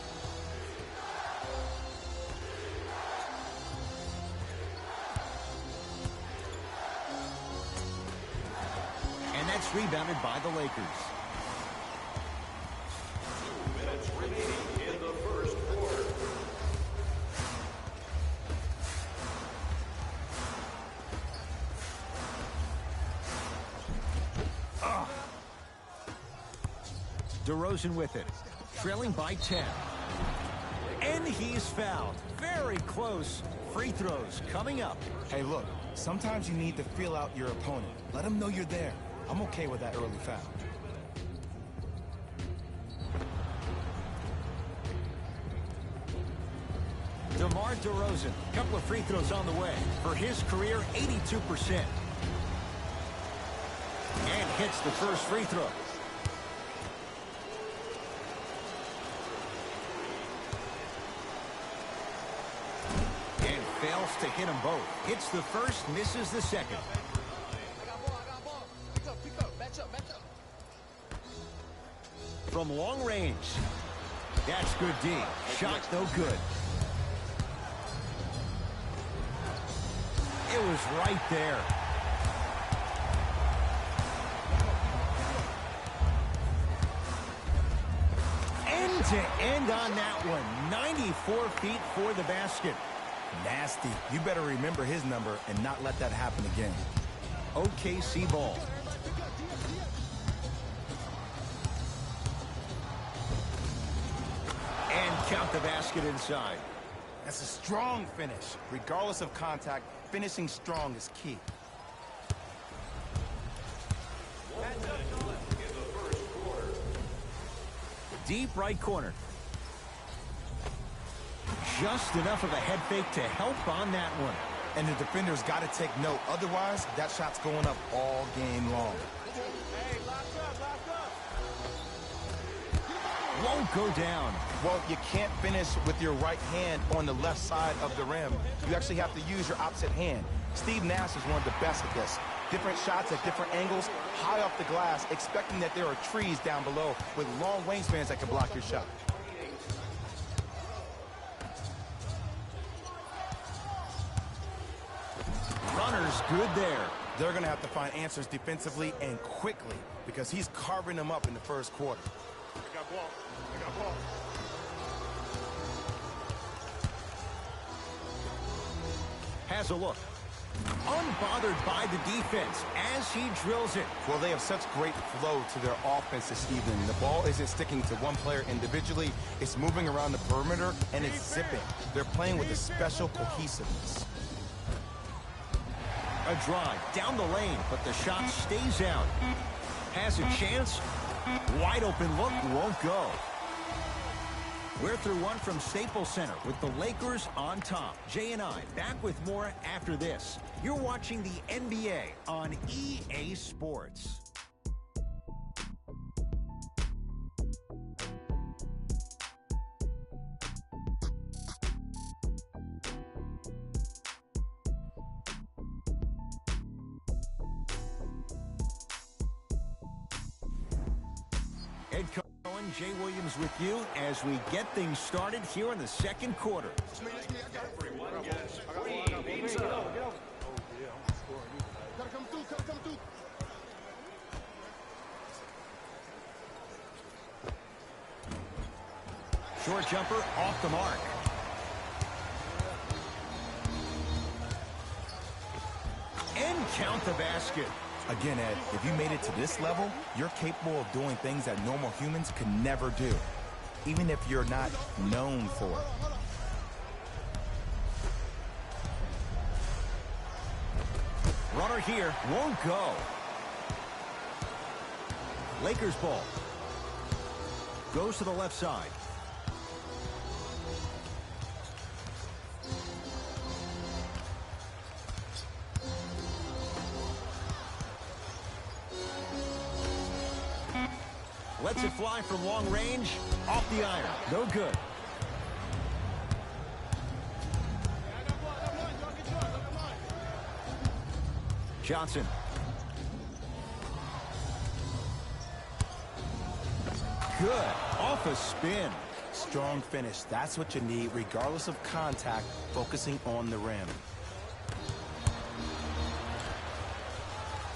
And that's rebounded by the Lakers. 2 minutes remaining in the first quarter. DeRozan with it, trailing by 10. And he's fouled. Very close. Free throws coming up. Hey, look, sometimes you need to feel out your opponent. Let them know you're there. I'm okay with that early foul. DeMar DeRozan, couple of free throws on the way. For his career, 82%. And hits the first free throw. And fails to hit them both. Hits the first, misses the second. I got ball. Pick up. Match up. From long range. That's good D. Shot no good. It was right there. End to end on that one. 94 feet for the basket. Nasty. You better remember his number and not let that happen again. OKC ball. And count the basket inside. That's a strong finish. Regardless of contact, finishing strong is key. Deep right corner. Just enough of a head fake to help on that one. And the defender's got to take note. Otherwise, that shot's going up all game long. Hey, locked up. Won't go down. Well, you can't finish with your right hand on the left side of the rim. You actually have to use your opposite hand. Steve Nash is one of the best at this. Different shots at different angles, high off the glass, expecting that there are trees down below with long wingspans that can block your shot. Runner's good there. They're going to have to find answers defensively and quickly because he's carving them up in the first quarter. I got ball. Has a look. Unbothered by the defense as he drills it. Well, they have such great flow to their offense this evening. The ball isn't sticking to one player individually. It's moving around the perimeter, and it's zipping. They're playing with a special cohesiveness. A drive down the lane, but the shot stays out. Has a chance. Wide open look, won't go. We're through one from Staples Center with the Lakers on top. Jay and I back with more after this. You're watching the NBA on EA Sports. Ed Cohen, Jay Williams with you as we get things started here in the second quarter. Everyone gets free pizza. Gotta come through. Short jumper off the mark. And count the basket. Again, Ed, if you made it to this level, you're capable of doing things that normal humans can never do, even if you're not known for it. Runner here, won't go. Lakers ball. Goes to the left side. Lets it fly from long range. Off the iron. No good. Johnson. Good. Off a spin. Strong finish. That's what you need, regardless of contact, focusing on the rim.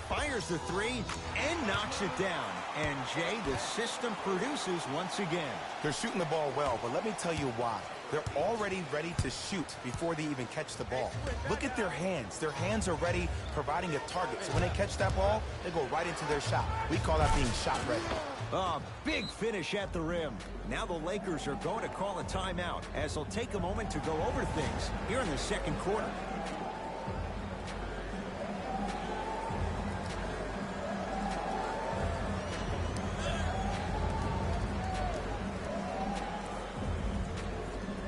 Fires the three and knocks it down. And, Jay, the system produces once again. They're shooting the ball well, but let me tell you why. They're already ready to shoot before they even catch the ball. Look at their hands. Their hands are ready, providing a target. So when they catch that ball, they go right into their shot. We call that being shot ready. A big finish at the rim. Now the Lakers are going to call a timeout as they'll take a moment to go over things here in the second quarter.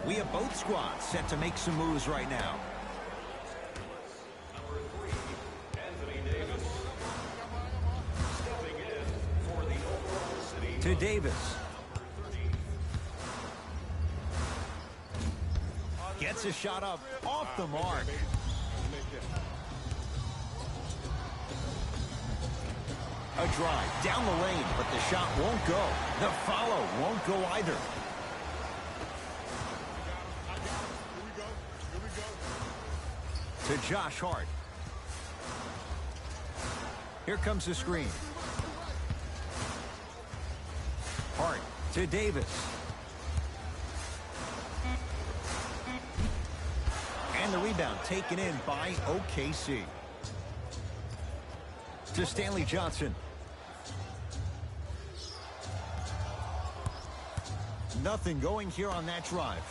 We have both squads set to make some moves right now. Number 3, Anthony Davis. Stepping in for the Oklahoma City. To Davis. Gets Puts a shot up off the mark. A drive down the lane, but the shot won't go. The follow won't go either. To Josh Hart. Here comes the screen. Hart to Davis. And the rebound taken in by OKC. To Stanley Johnson. Nothing going here on that drive.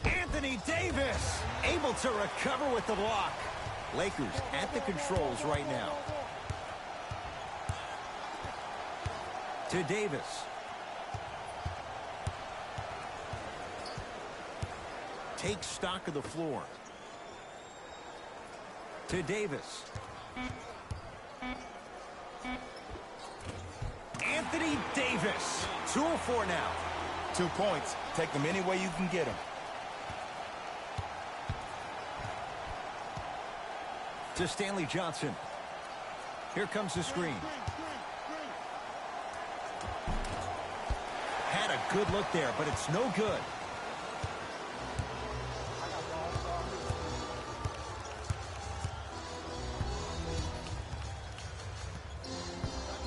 Anthony Davis able to recover with the block. Lakers at the controls right now. To Davis. Takes stock of the floor. To Davis. Anthony Davis. 2 of 4 now. 2 points. Take them any way you can get them. To Stanley Johnson. Here comes the screen. Had a good look there, but it's no good.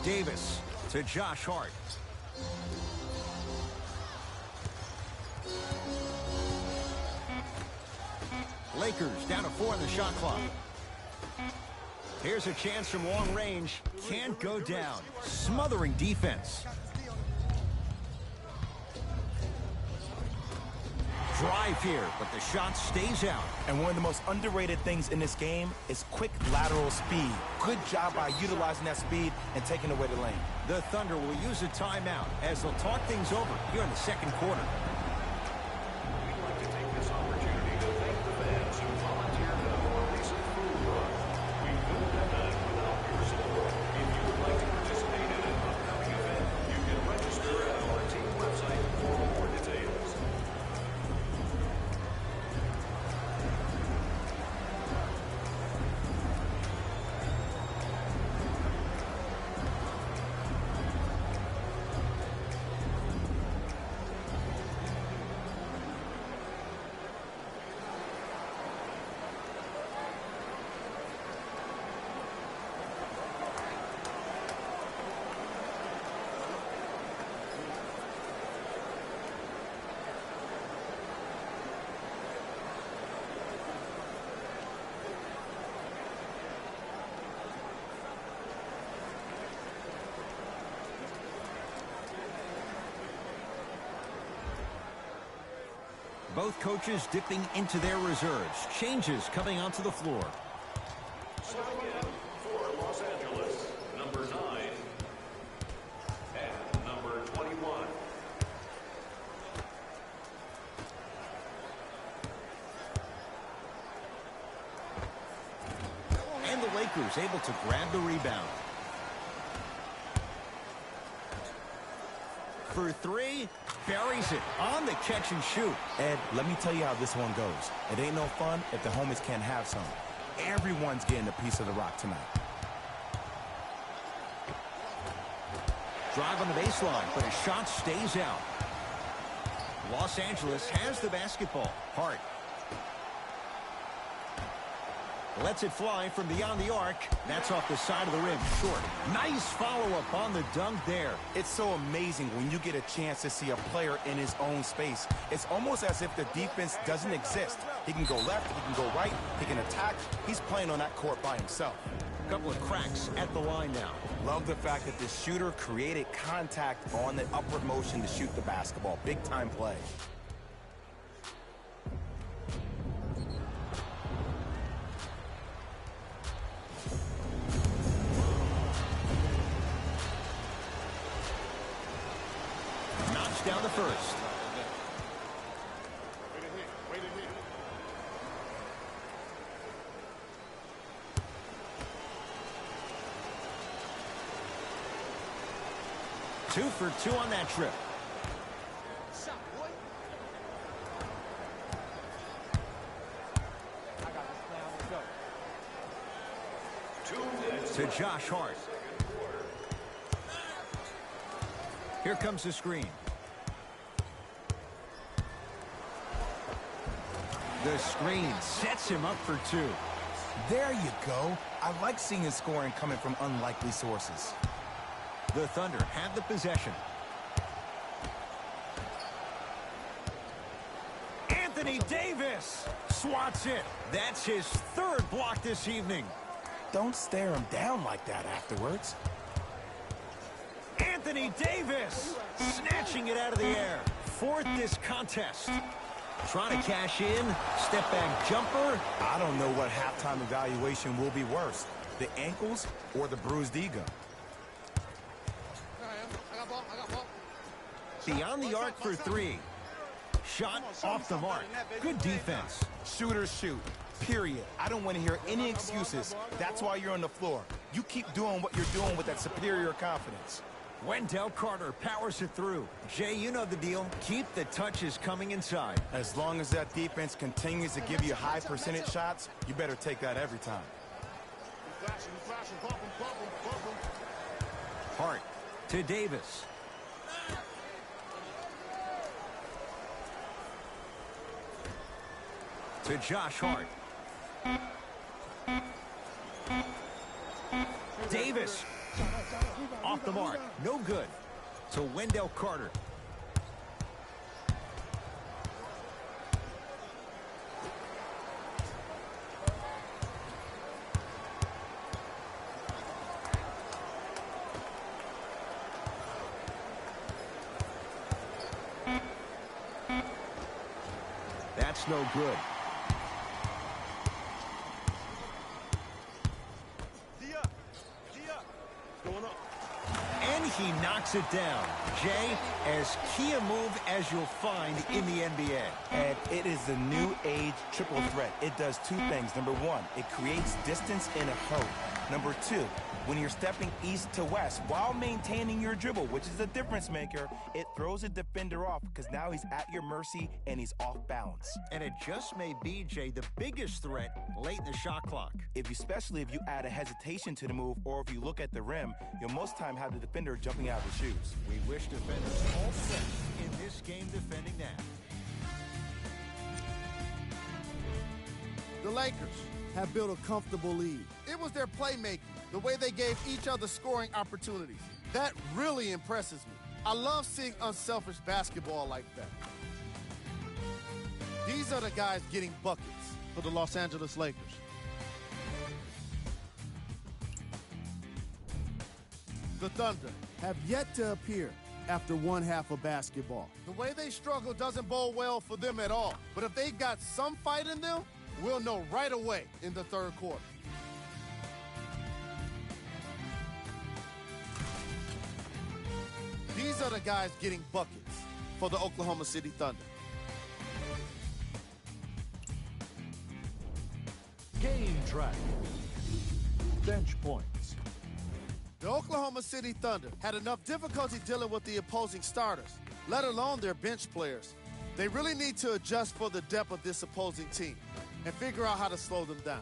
Davis to Josh Hart. Lakers down to 4 in the shot clock. Here's a chance from long range. Can't go down. Smothering defense. Drive here, but the shot stays out. And one of the most underrated things in this game is quick lateral speed. Good job by utilizing that speed and taking away the lane. The Thunder will use a timeout as they'll talk things over here in the second quarter. We'd like to take this opportunity to thank the fans who volunteered at our recent food run. We couldn't have done it without your support. If you would like to participate in an upcoming event, you can register at our team website for more details. Both coaches dipping into their reserves. Changes coming onto the floor. So again, for Los Angeles, number 9 and number 21. And the Lakers able to grab the rebound. For 3, buries it on the catch and shoot. Ed, let me tell you how this one goes. It ain't no fun if the homies can't have some. Everyone's getting a piece of the rock tonight. Drive on the baseline, but his shot stays out. Los Angeles has the basketball. Hart. Lets it fly from beyond the arc. That's off the side of the rim. Short. Nice follow-up on the dunk there. It's so amazing when you get a chance to see a player in his own space. It's almost as if the defense doesn't exist. He can go left, he can go right, he can attack. He's playing on that court by himself. A couple of cracks at the line now. Love the fact that the shooter created contact on the upward motion to shoot the basketball. Big time play. Down the first. Wait a hit. 2 for 2 on that trip. to Josh Hart. Here comes the screen. The screen sets him up for two. There you go. I like seeing his scoring coming from unlikely sources. The Thunder have the possession. Anthony Davis swats it. That's his third block this evening. Don't stare him down like that afterwards. Anthony Davis snatching it out of the air. Fourth this contest. Trying to cash in. Step back jumper. I don't know what halftime evaluation will be worse, the ankles or the bruised ego. I got ball. Beyond the arc for three. Shot off the mark. Good defense. Shooters shoot, period. I don't want to hear any excuses. That's why you're on the floor. You keep doing what you're doing with that superior confidence. Wendell Carter powers it through. Jay, you know the deal. Keep the touches coming inside. As long as that defense continues to give you high percentage shots, you better take that every time. Hart to Davis. To Josh Hart. Davis. Off the mark. No good. To Wendell Carter. That's no good. And he knocks it down. Jay, as key a move as you'll find in the NBA. And it is the new age triple threat. It does two things. Number one, it creates distance in a hurry. Number two, when you're stepping east to west while maintaining your dribble, which is a difference maker, it throws a defender off because now he's at your mercy and he's off balance. And it just may be, Jay, the biggest threat late in the shot clock. Especially if you add a hesitation to the move or if you look at the rim, you'll most time have the defender jumping out of the shoes. We wish defenders all set in this game defending that. The Lakers have built a comfortable lead. It was their playmaking, the way they gave each other scoring opportunities. That really impresses me. I love seeing unselfish basketball like that. These are the guys getting buckets for the Los Angeles Lakers. The Thunder have yet to appear after one half of basketball. The way they struggle doesn't bode well for them at all. But if they got some fight in them, we'll know right away in the third quarter. These are the guys getting buckets for the Oklahoma City Thunder. Game track. Bench points. The Oklahoma City Thunder had enough difficulty dealing with the opposing starters, let alone their bench players. They really need to adjust for the depth of this opposing team and figure out how to slow them down.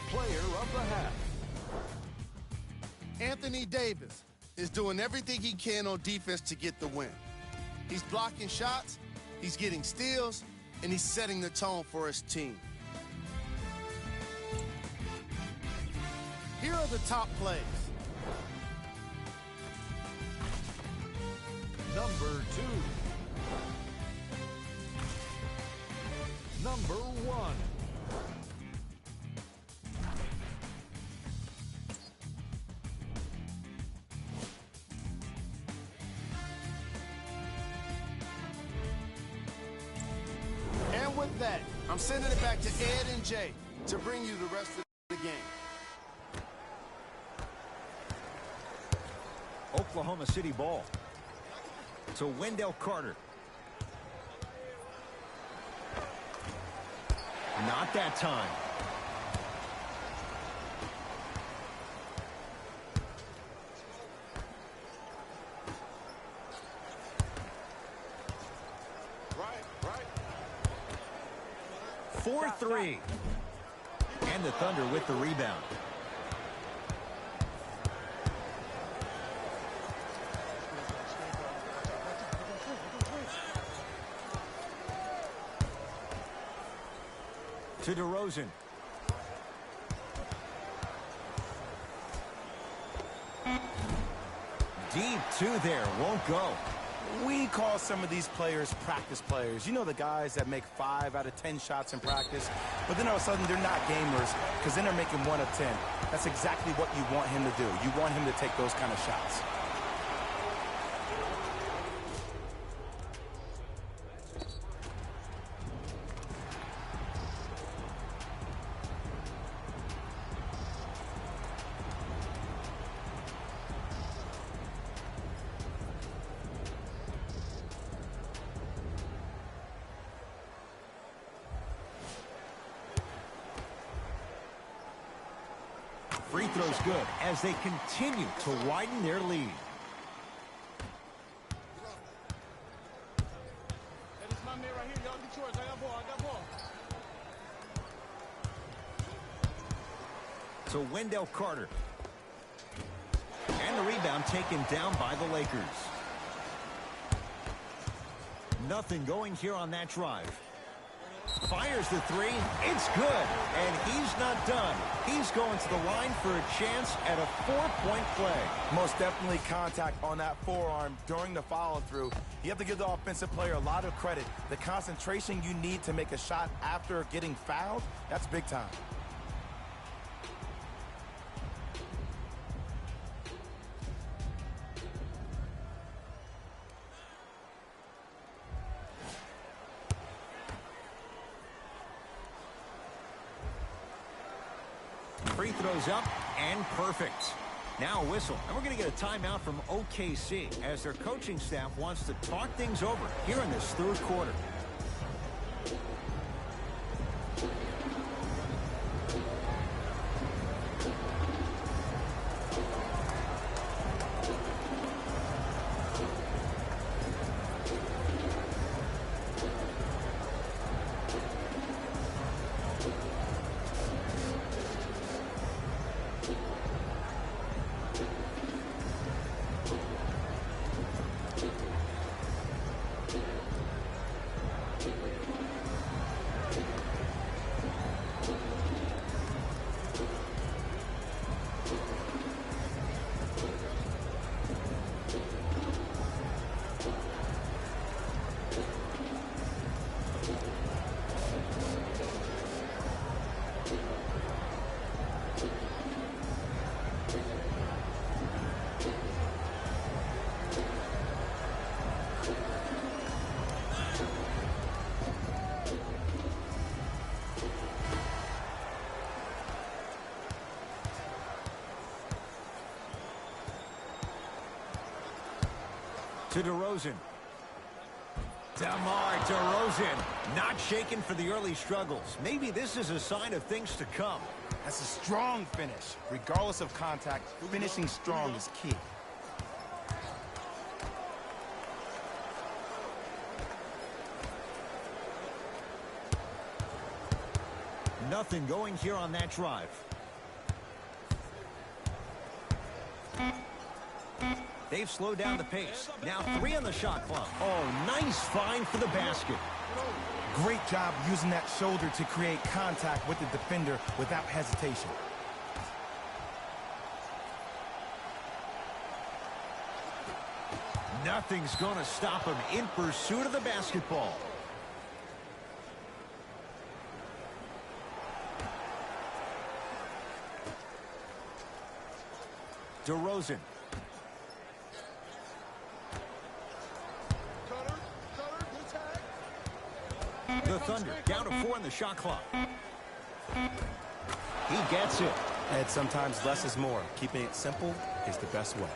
Player of the half. Anthony Davis is doing everything he can on defense to get the win. He's blocking shots, he's getting steals, and he's setting the tone for his team. Here are the top plays. Number 2. Number 1. And with that, I'm sending it back to Ed and Jay to bring you the rest of the game. Oklahoma City ball. To Wendell Carter. Not that time. 4-3. And the Thunder with the rebound. To DeRozan. Deep two there, won't go. We call some of these players practice players. You know, the guys that make 5 out of 10 shots in practice, but then all of a sudden they're not gamers because then they're making 1 of 10. That's exactly what you want him to do. You want him to take those kind of shots. Free throw's good as they continue to widen their lead. Hey, this is my man right here. Y'all get yours. I got ball. I got ball. To Wendell Carter. And the rebound taken down by the Lakers. Nothing going here on that drive. Fires the three. It's good. And he's not done. He's going to the line for a chance at a 4-point play. Most definitely contact on that forearm during the follow-through. You have to give the offensive player a lot of credit. The concentration you need to make a shot after getting fouled, that's big time. Free throws up and perfect. Now a whistle, and we're going to get a timeout from OKC as their coaching staff wants to talk things over here in this third quarter. To DeRozan. DeMar DeRozan not shaken for the early struggles. Maybe this is a sign of things to come. That's a strong finish. Regardless of contact, finishing strong is key. Nothing going here on that drive. They've slowed down the pace. Now 3 on the shot clock. Oh, nice find for the basket. Great job using that shoulder to create contact with the defender without hesitation. Nothing's going to stop him in pursuit of the basketball. DeRozan. The Thunder down to 4 on the shot clock. He gets it. And sometimes less is more. Keeping it simple is the best way.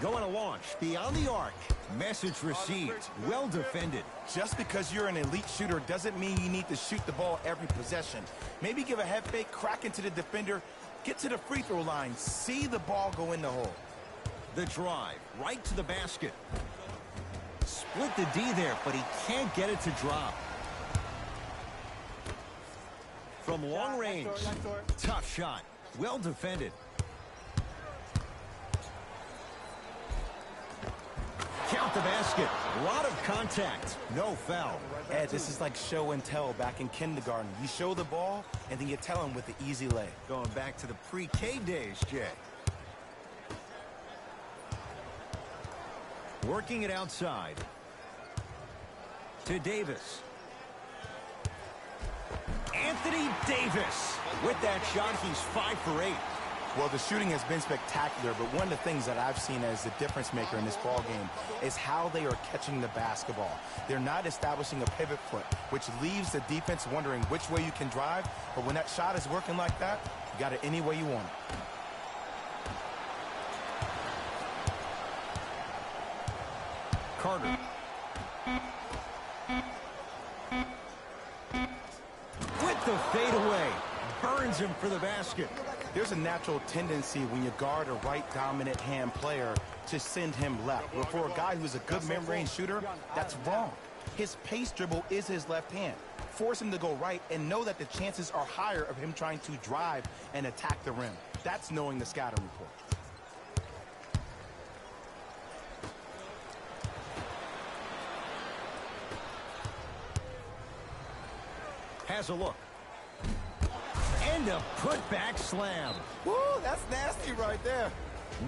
Going to launch beyond the arc. Message received. Well defended. Just because you're an elite shooter doesn't mean you need to shoot the ball every possession. Maybe give a head fake, crack into the defender, get to the free throw line, see the ball go in the hole. The drive, right to the basket. Split the D there, but he can't get it to drop. From long range, tough shot. Well defended. Count the basket. A lot of contact. No foul. Ed, this is like show and tell back in kindergarten. You show the ball, and then you tell him with the easy lay. Going back to the pre-K days, Jay. Working it outside. To Davis. Anthony Davis. With that shot, he's 5 for 8. Well, the shooting has been spectacular, but one of the things that I've seen as the difference maker in this ball game is how they are catching the basketball. They're not establishing a pivot foot, which leaves the defense wondering which way you can drive. But when that shot is working like that, you got it any way you want it. Carter. With the fadeaway. Burns him for the basket. There's a natural tendency when you guard a right dominant hand player to send him left. But for a guy who's a good mid-range shooter, that's wrong. His pace dribble is his left hand. Force him to go right and know that the chances are higher of him trying to drive and attack the rim. That's knowing the scouting report. Has a look. And a putback slam. Woo, that's nasty right there.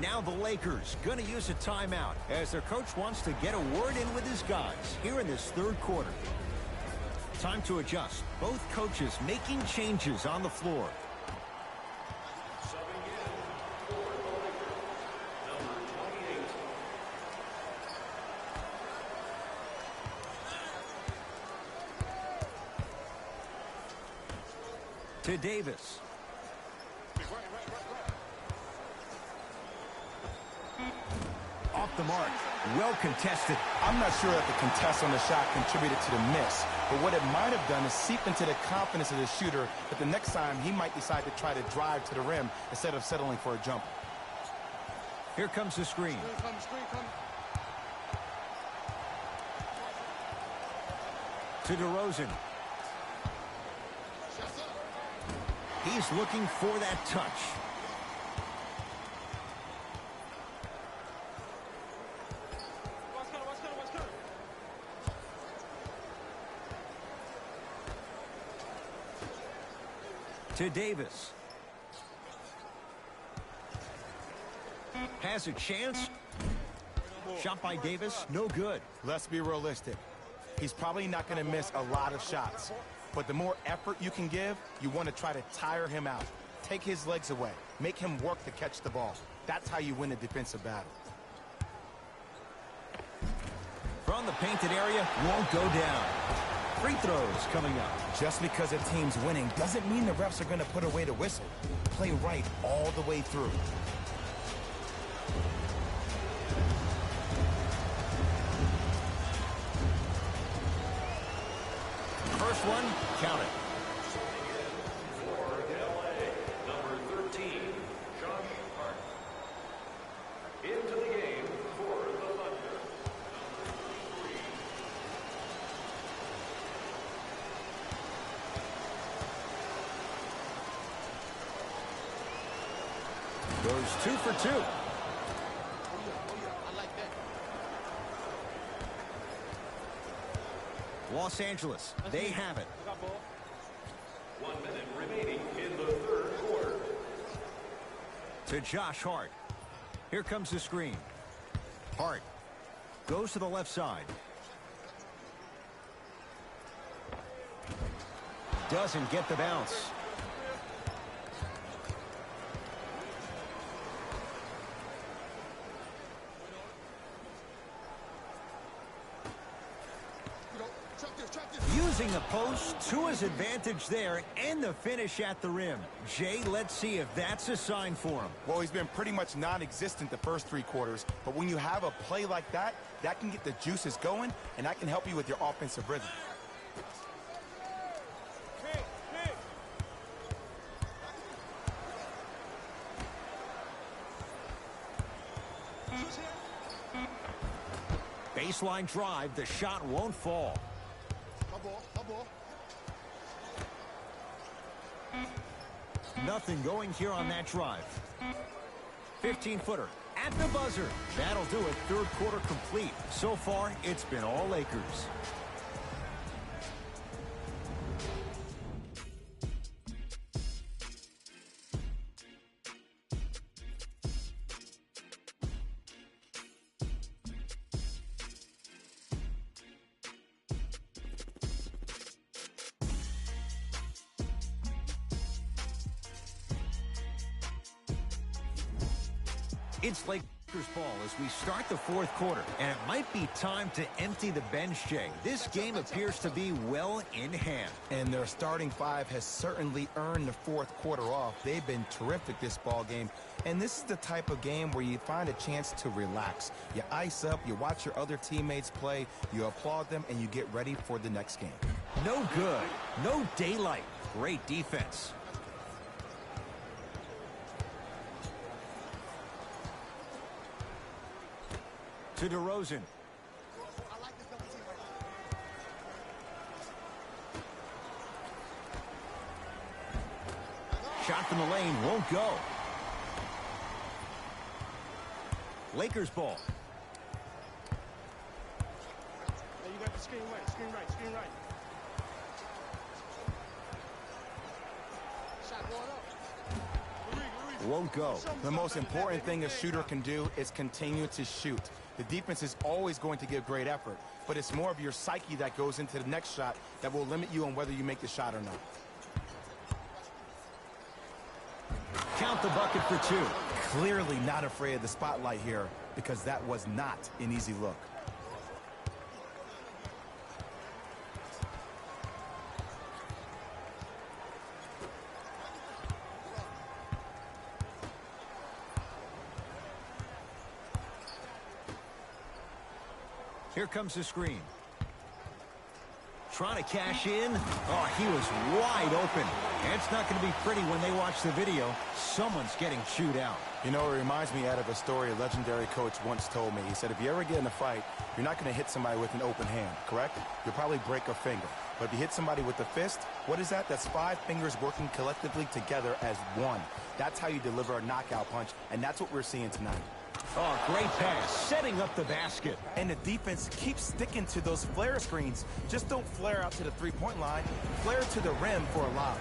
Now the Lakers going to use a timeout as their coach wants to get a word in with his guys here in this third quarter. Time to adjust. Both coaches making changes on the floor. Subbing in for the Lakers, number 28. To Davis. Off the mark. Well contested. I'm not sure that the contest on the shot contributed to the miss, but what it might have done is seep into the confidence of the shooter that the next time he might decide to try to drive to the rim instead of settling for a jumper. Here comes the screen. To DeRozan. He's looking for that touch. To Davis. Has a chance. Shot by Davis, no good. Let's be realistic. He's probably not going to miss a lot of shots. But the more effort you can give, you want to try to tire him out. Take his legs away. Make him work to catch the ball. That's how you win a defensive battle. From the painted area, won't go down. Free throws coming up. Just because a team's winning doesn't mean the refs are going to put away the whistle. Play right all the way through. First one, count it. For LA, number 13, Josh Hart. Into the game for the Thunder, number 3. Goes 2 for 2. Los Angeles, they have it. 1 minute remaining in the third quarter. To Josh Hart. Here comes the screen. Hart goes to the left side. Doesn't get the bounce. Using the post to his advantage there and the finish at the rim. Jay, let's see if that's a sign for him. Well, he's been pretty much non-existent the first 3 quarters, but when you have a play like that, that can get the juices going, and that can help you with your offensive rhythm. Baseline drive, the shot won't fall. Nothing going here on that drive. 15-footer at the buzzer. That'll do it. Third quarter complete. So far, it's been all Lakers. It's Lakers ball as we start the fourth quarter, and it might be time to empty the bench, Jay. This game appears to be well in hand. And their starting 5 has certainly earned the fourth quarter off. They've been terrific this ball game. And this is the type of game where you find a chance to relax. You ice up, you watch your other teammates play, you applaud them, and you get ready for the next game. No good. No daylight. Great defense. To DeRozan. Shot from the lane won't go. Lakers ball. Hey, you got the screen right, screen right, screen right. Shot going up. Won't go. The most important thing a shooter can do is continue to shoot. The defense is always going to give great effort, but it's more of your psyche that goes into the next shot that will limit you on whether you make the shot or not. Count the bucket for 2. Clearly not afraid of the spotlight here because that was not an easy look. Here comes the screen. Trying to cash in. Oh, he was wide open. And it's not going to be pretty when they watch the video. Someone's getting chewed out. You know, it reminds me out of a story a legendary coach once told me. He said, if you ever get in a fight, you're not going to hit somebody with an open hand, correct? You'll probably break a finger. But if you hit somebody with a fist, what is that? That's 5 fingers working collectively together as one. That's how you deliver a knockout punch, and that's what we're seeing tonight. Oh, great pass, setting up the basket. And the defense keeps sticking to those flare screens. Just don't flare out to the three-point line. Flare to the rim for a lob.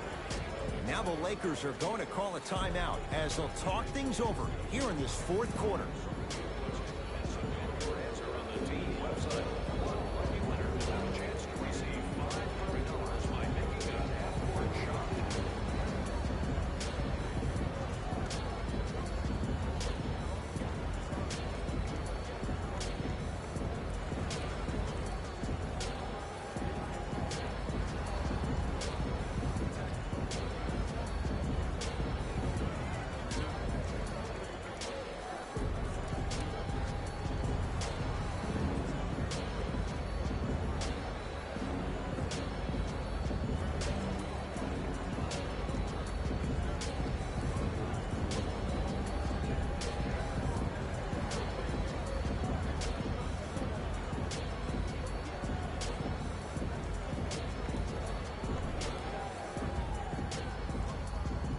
Now the Lakers are going to call a timeout as they'll talk things over here in this fourth quarter. Your answer on the team website. One lucky winner will have a chance to receive $500 by making a half-court shot.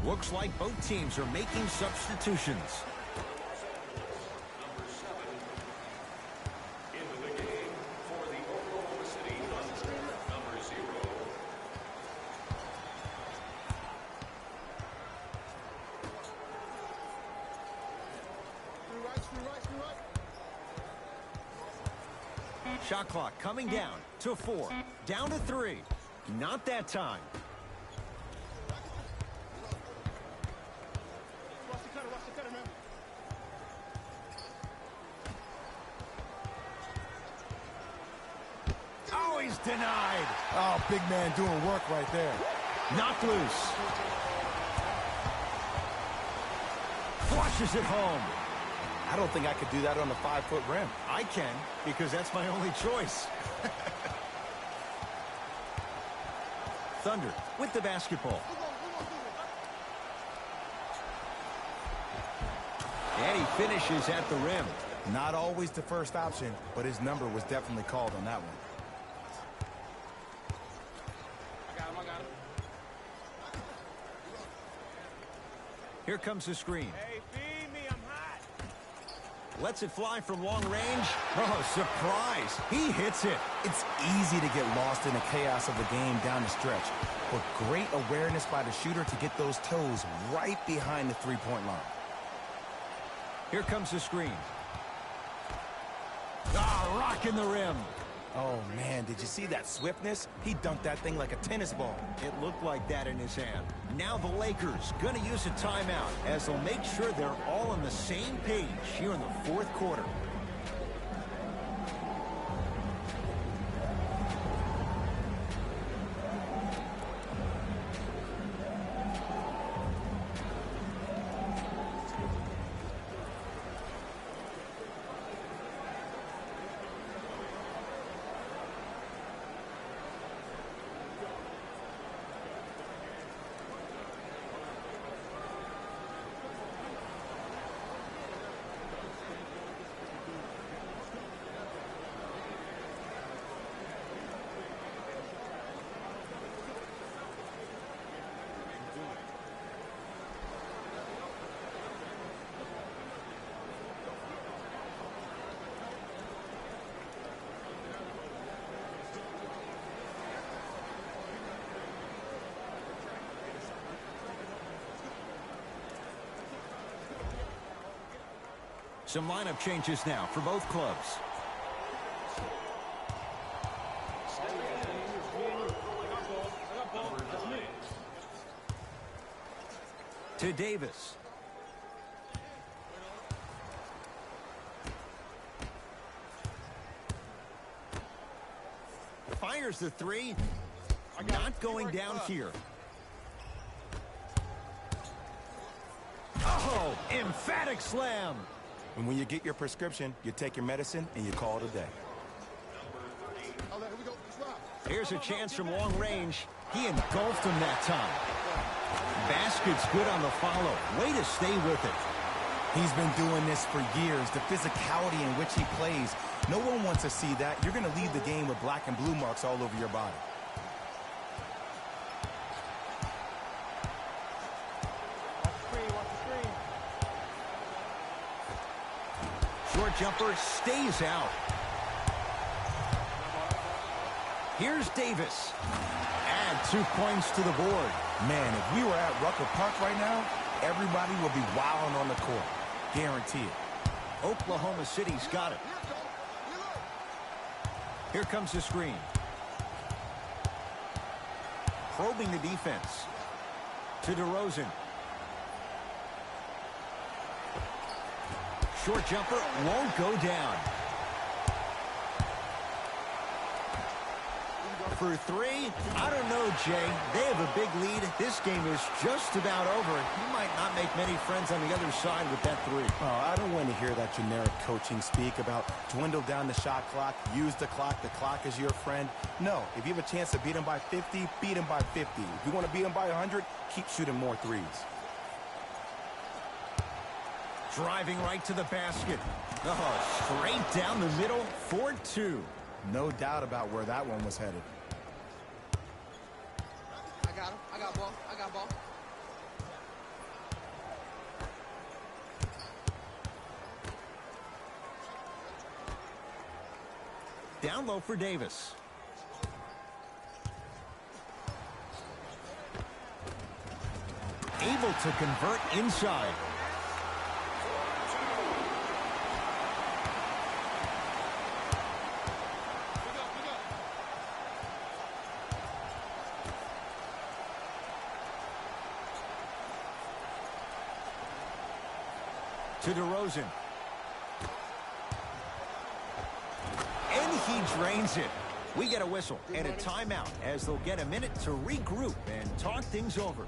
Looks like both teams are making substitutions. Number 7 into the game for the Oklahoma City Thunder, number 0. Shot clock coming down to 4. Down to 3. Not that time. Watch the cutter, man. Oh, he's Denied. Oh, big man doing work right there. Knocked loose. Flushes it home. I don't think I could do that on the 5-foot rim. I can, because that's my only choice. Thunder with the basketball. And he finishes at the rim. Not always the first option, but his number was definitely called on that one. I got him. Here comes the screen. Hey, feed me, I'm hot. Lets it fly from long range. Oh, surprise. He hits it. It's easy to get lost in the chaos of the game down the stretch, but great awareness by the shooter to get those toes right behind the three-point line. Here comes the screen. Ah, rocking the rim. Oh, man, did you see that swiftness? He dunked that thing like a tennis ball. It looked like that in his hand. Now the Lakers gonna use a timeout as they'll make sure they're all on the same page here in the fourth quarter. Some lineup changes now for both clubs. To Davis. Fires the three. Not going down here. Oh, emphatic slam. And when you get your prescription, you take your medicine and you call it a day. Here's a chance from long range. He engulfed him that time. Basket's good on the follow. Way to stay with it. He's been doing this for years. The physicality in which he plays. No one wants to see that. You're going to leave the game with black and blue marks all over your body. Short jumper stays out. Here's Davis. Add 2 points to the board. Man, if we were at Rucker Park right now, everybody would be wilding on the court. Guarantee it. Oklahoma City's got it. Here comes the screen. Probing the defense. To DeRozan. Short jumper won't go down. For three, I don't know, Jay. They have a big lead. This game is just about over. He might not make many friends on the other side with that three. Oh, I don't want to hear that generic coaching speak about dwindle down the shot clock, use the clock is your friend. No, if you have a chance to beat him by 50, beat him by 50. If you want to beat him by 100, keep shooting more threes. Driving right to the basket. Oh, straight down the middle for two. No doubt about where that one was headed. I got him. I got ball. I got ball. Down low for Davis. Able to convert inside. To DeRozan. And he drains it. We get a whistle and a timeout as they'll get a minute to regroup and talk things over.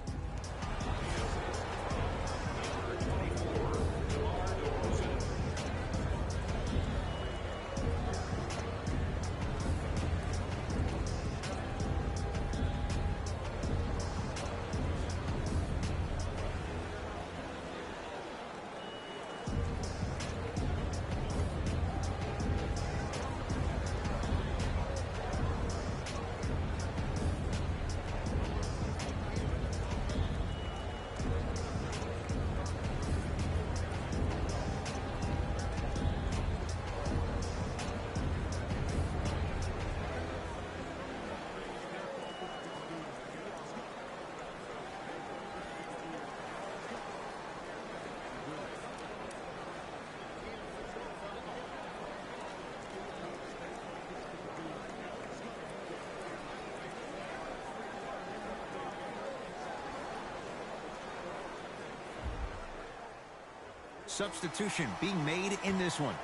Substitution being made in this one.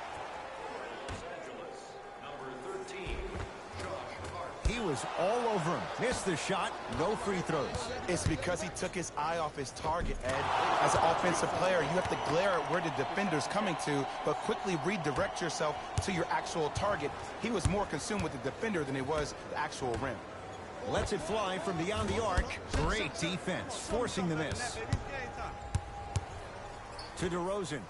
He was all over him. Missed the shot. No free throws. It's because he took his eye off his target, Ed. As an offensive player, you have to glare at where the defender's coming to, but quickly redirect yourself to your actual target. He was more consumed with the defender than he was the actual rim. Lets it fly from beyond the arc. Great defense, forcing the miss. To DeRozan.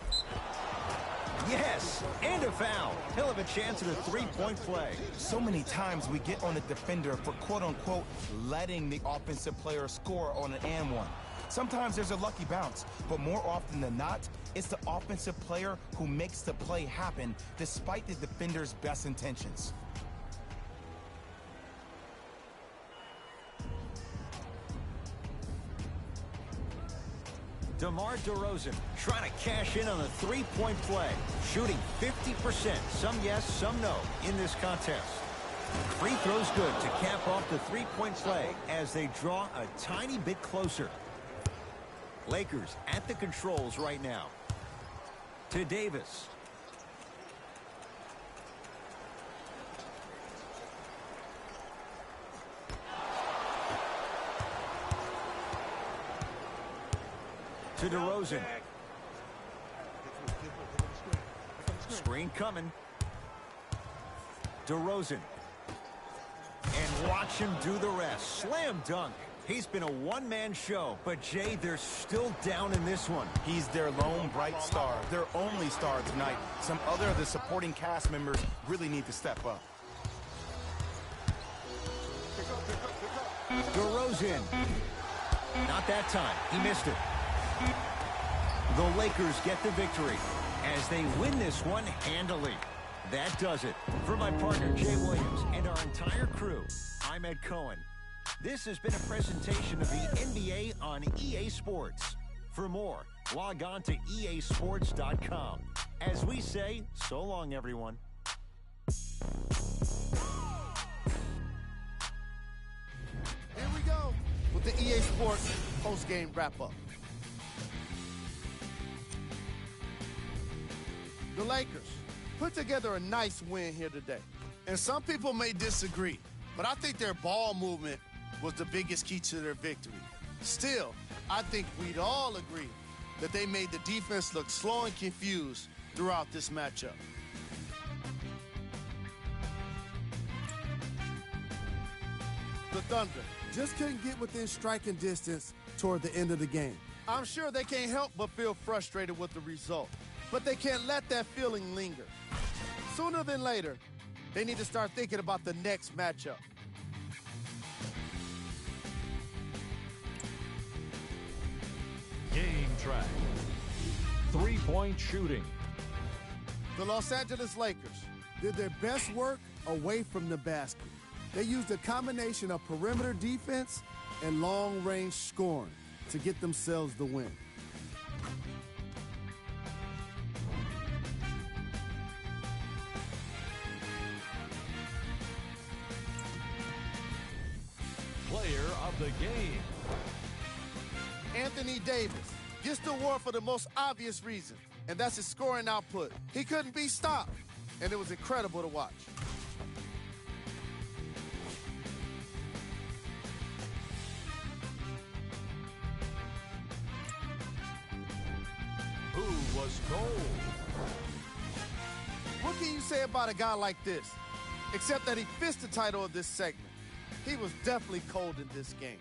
Yes, and a foul. He'll have a chance at a three-point play. So many times we get on the defender for quote-unquote letting the offensive player score on an and one. Sometimes there's a lucky bounce, but more often than not, it's the offensive player who makes the play happen despite the defender's best intentions. DeMar DeRozan trying to cash in on a three-point play. Shooting 50%, some yes, some no, in this contest. Free throws good to cap off the three-point play as they draw a tiny bit closer. Lakers at the controls right now. To Davis. To DeRozan. Screen coming. DeRozan. And watch him do the rest. Slam dunk. He's been a one-man show, but Jay, they're still down in this one. He's their lone bright star, their only star tonight. Some other of the supporting cast members really need to step up. DeRozan. Not that time. He missed it. The Lakers get the victory as they win this one handily. That does it. For my partner, Jay Williams, and our entire crew, I'm Ed Cohen. This has been a presentation of the NBA on EA Sports. For more, log on to easports.com. As we say, so long, everyone. Here we go with the EA Sports post-game wrap-up. The Lakers put together a nice win here today. And some people may disagree, but I think their ball movement was the biggest key to their victory. Still, I think we'd all agree that they made the defense look slow and confused throughout this matchup. The Thunder just couldn't get within striking distance toward the end of the game. I'm sure they can't help but feel frustrated with the result, but they can't let that feeling linger. Sooner than later, they need to start thinking about the next matchup. Game track. Three-point shooting. The Los Angeles Lakers did their best work away from the basket. They used a combination of perimeter defense and long-range scoring to get themselves the win. Player of the game. Anthony Davis gets the award for the most obvious reason, and that's his scoring output. He couldn't be stopped, and it was incredible to watch. was cold. What can you say about a guy like this? Except that he fits the title of this segment. He was definitely cold in this game.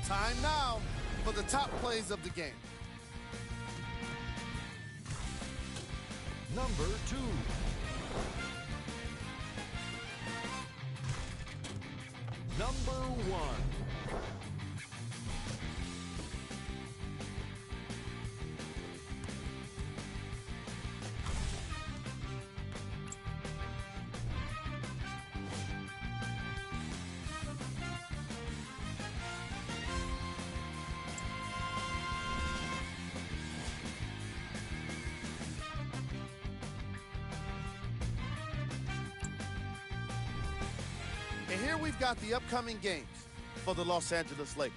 Time now for the top plays of the game. Number 2. Number 1. And here we've got the upcoming games for the Los Angeles Lakers.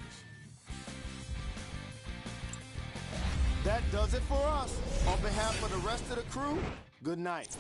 That does it for us. On behalf of the rest of the crew, good night.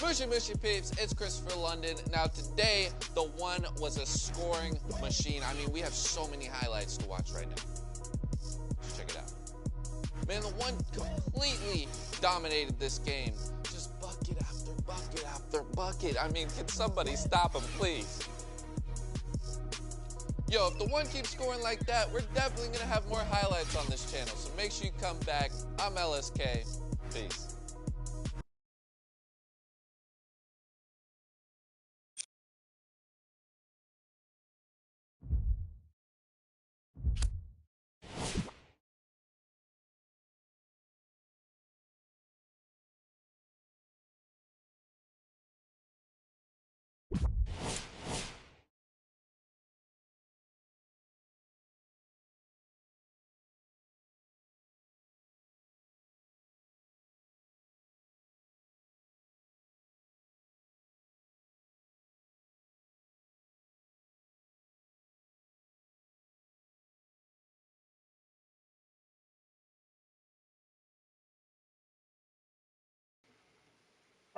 Mushy Mushy Peeps, it's Christopher London. Now today, the one was a scoring machine. I mean, we have so many highlights to watch right now. Just check it out. Man, the one completely dominated this game. Just bucket after bucket after bucket. I mean, can somebody stop him, please? Yo, if the one keeps scoring like that, we're definitely gonna have more highlights on this channel. So make sure you come back. I'm LSK. Peace.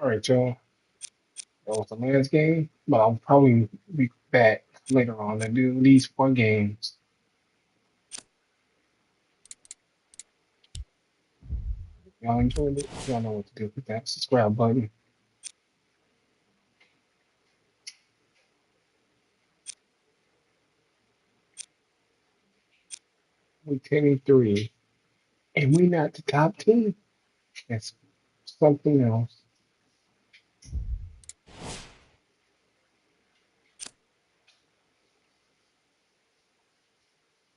All right, y'all. That was the last game, but I'll probably be back later on to do these 4 games. Y'all enjoyed it? Y'all know what to do with that subscribe button. We 10-3, and we not the top team. That's something else.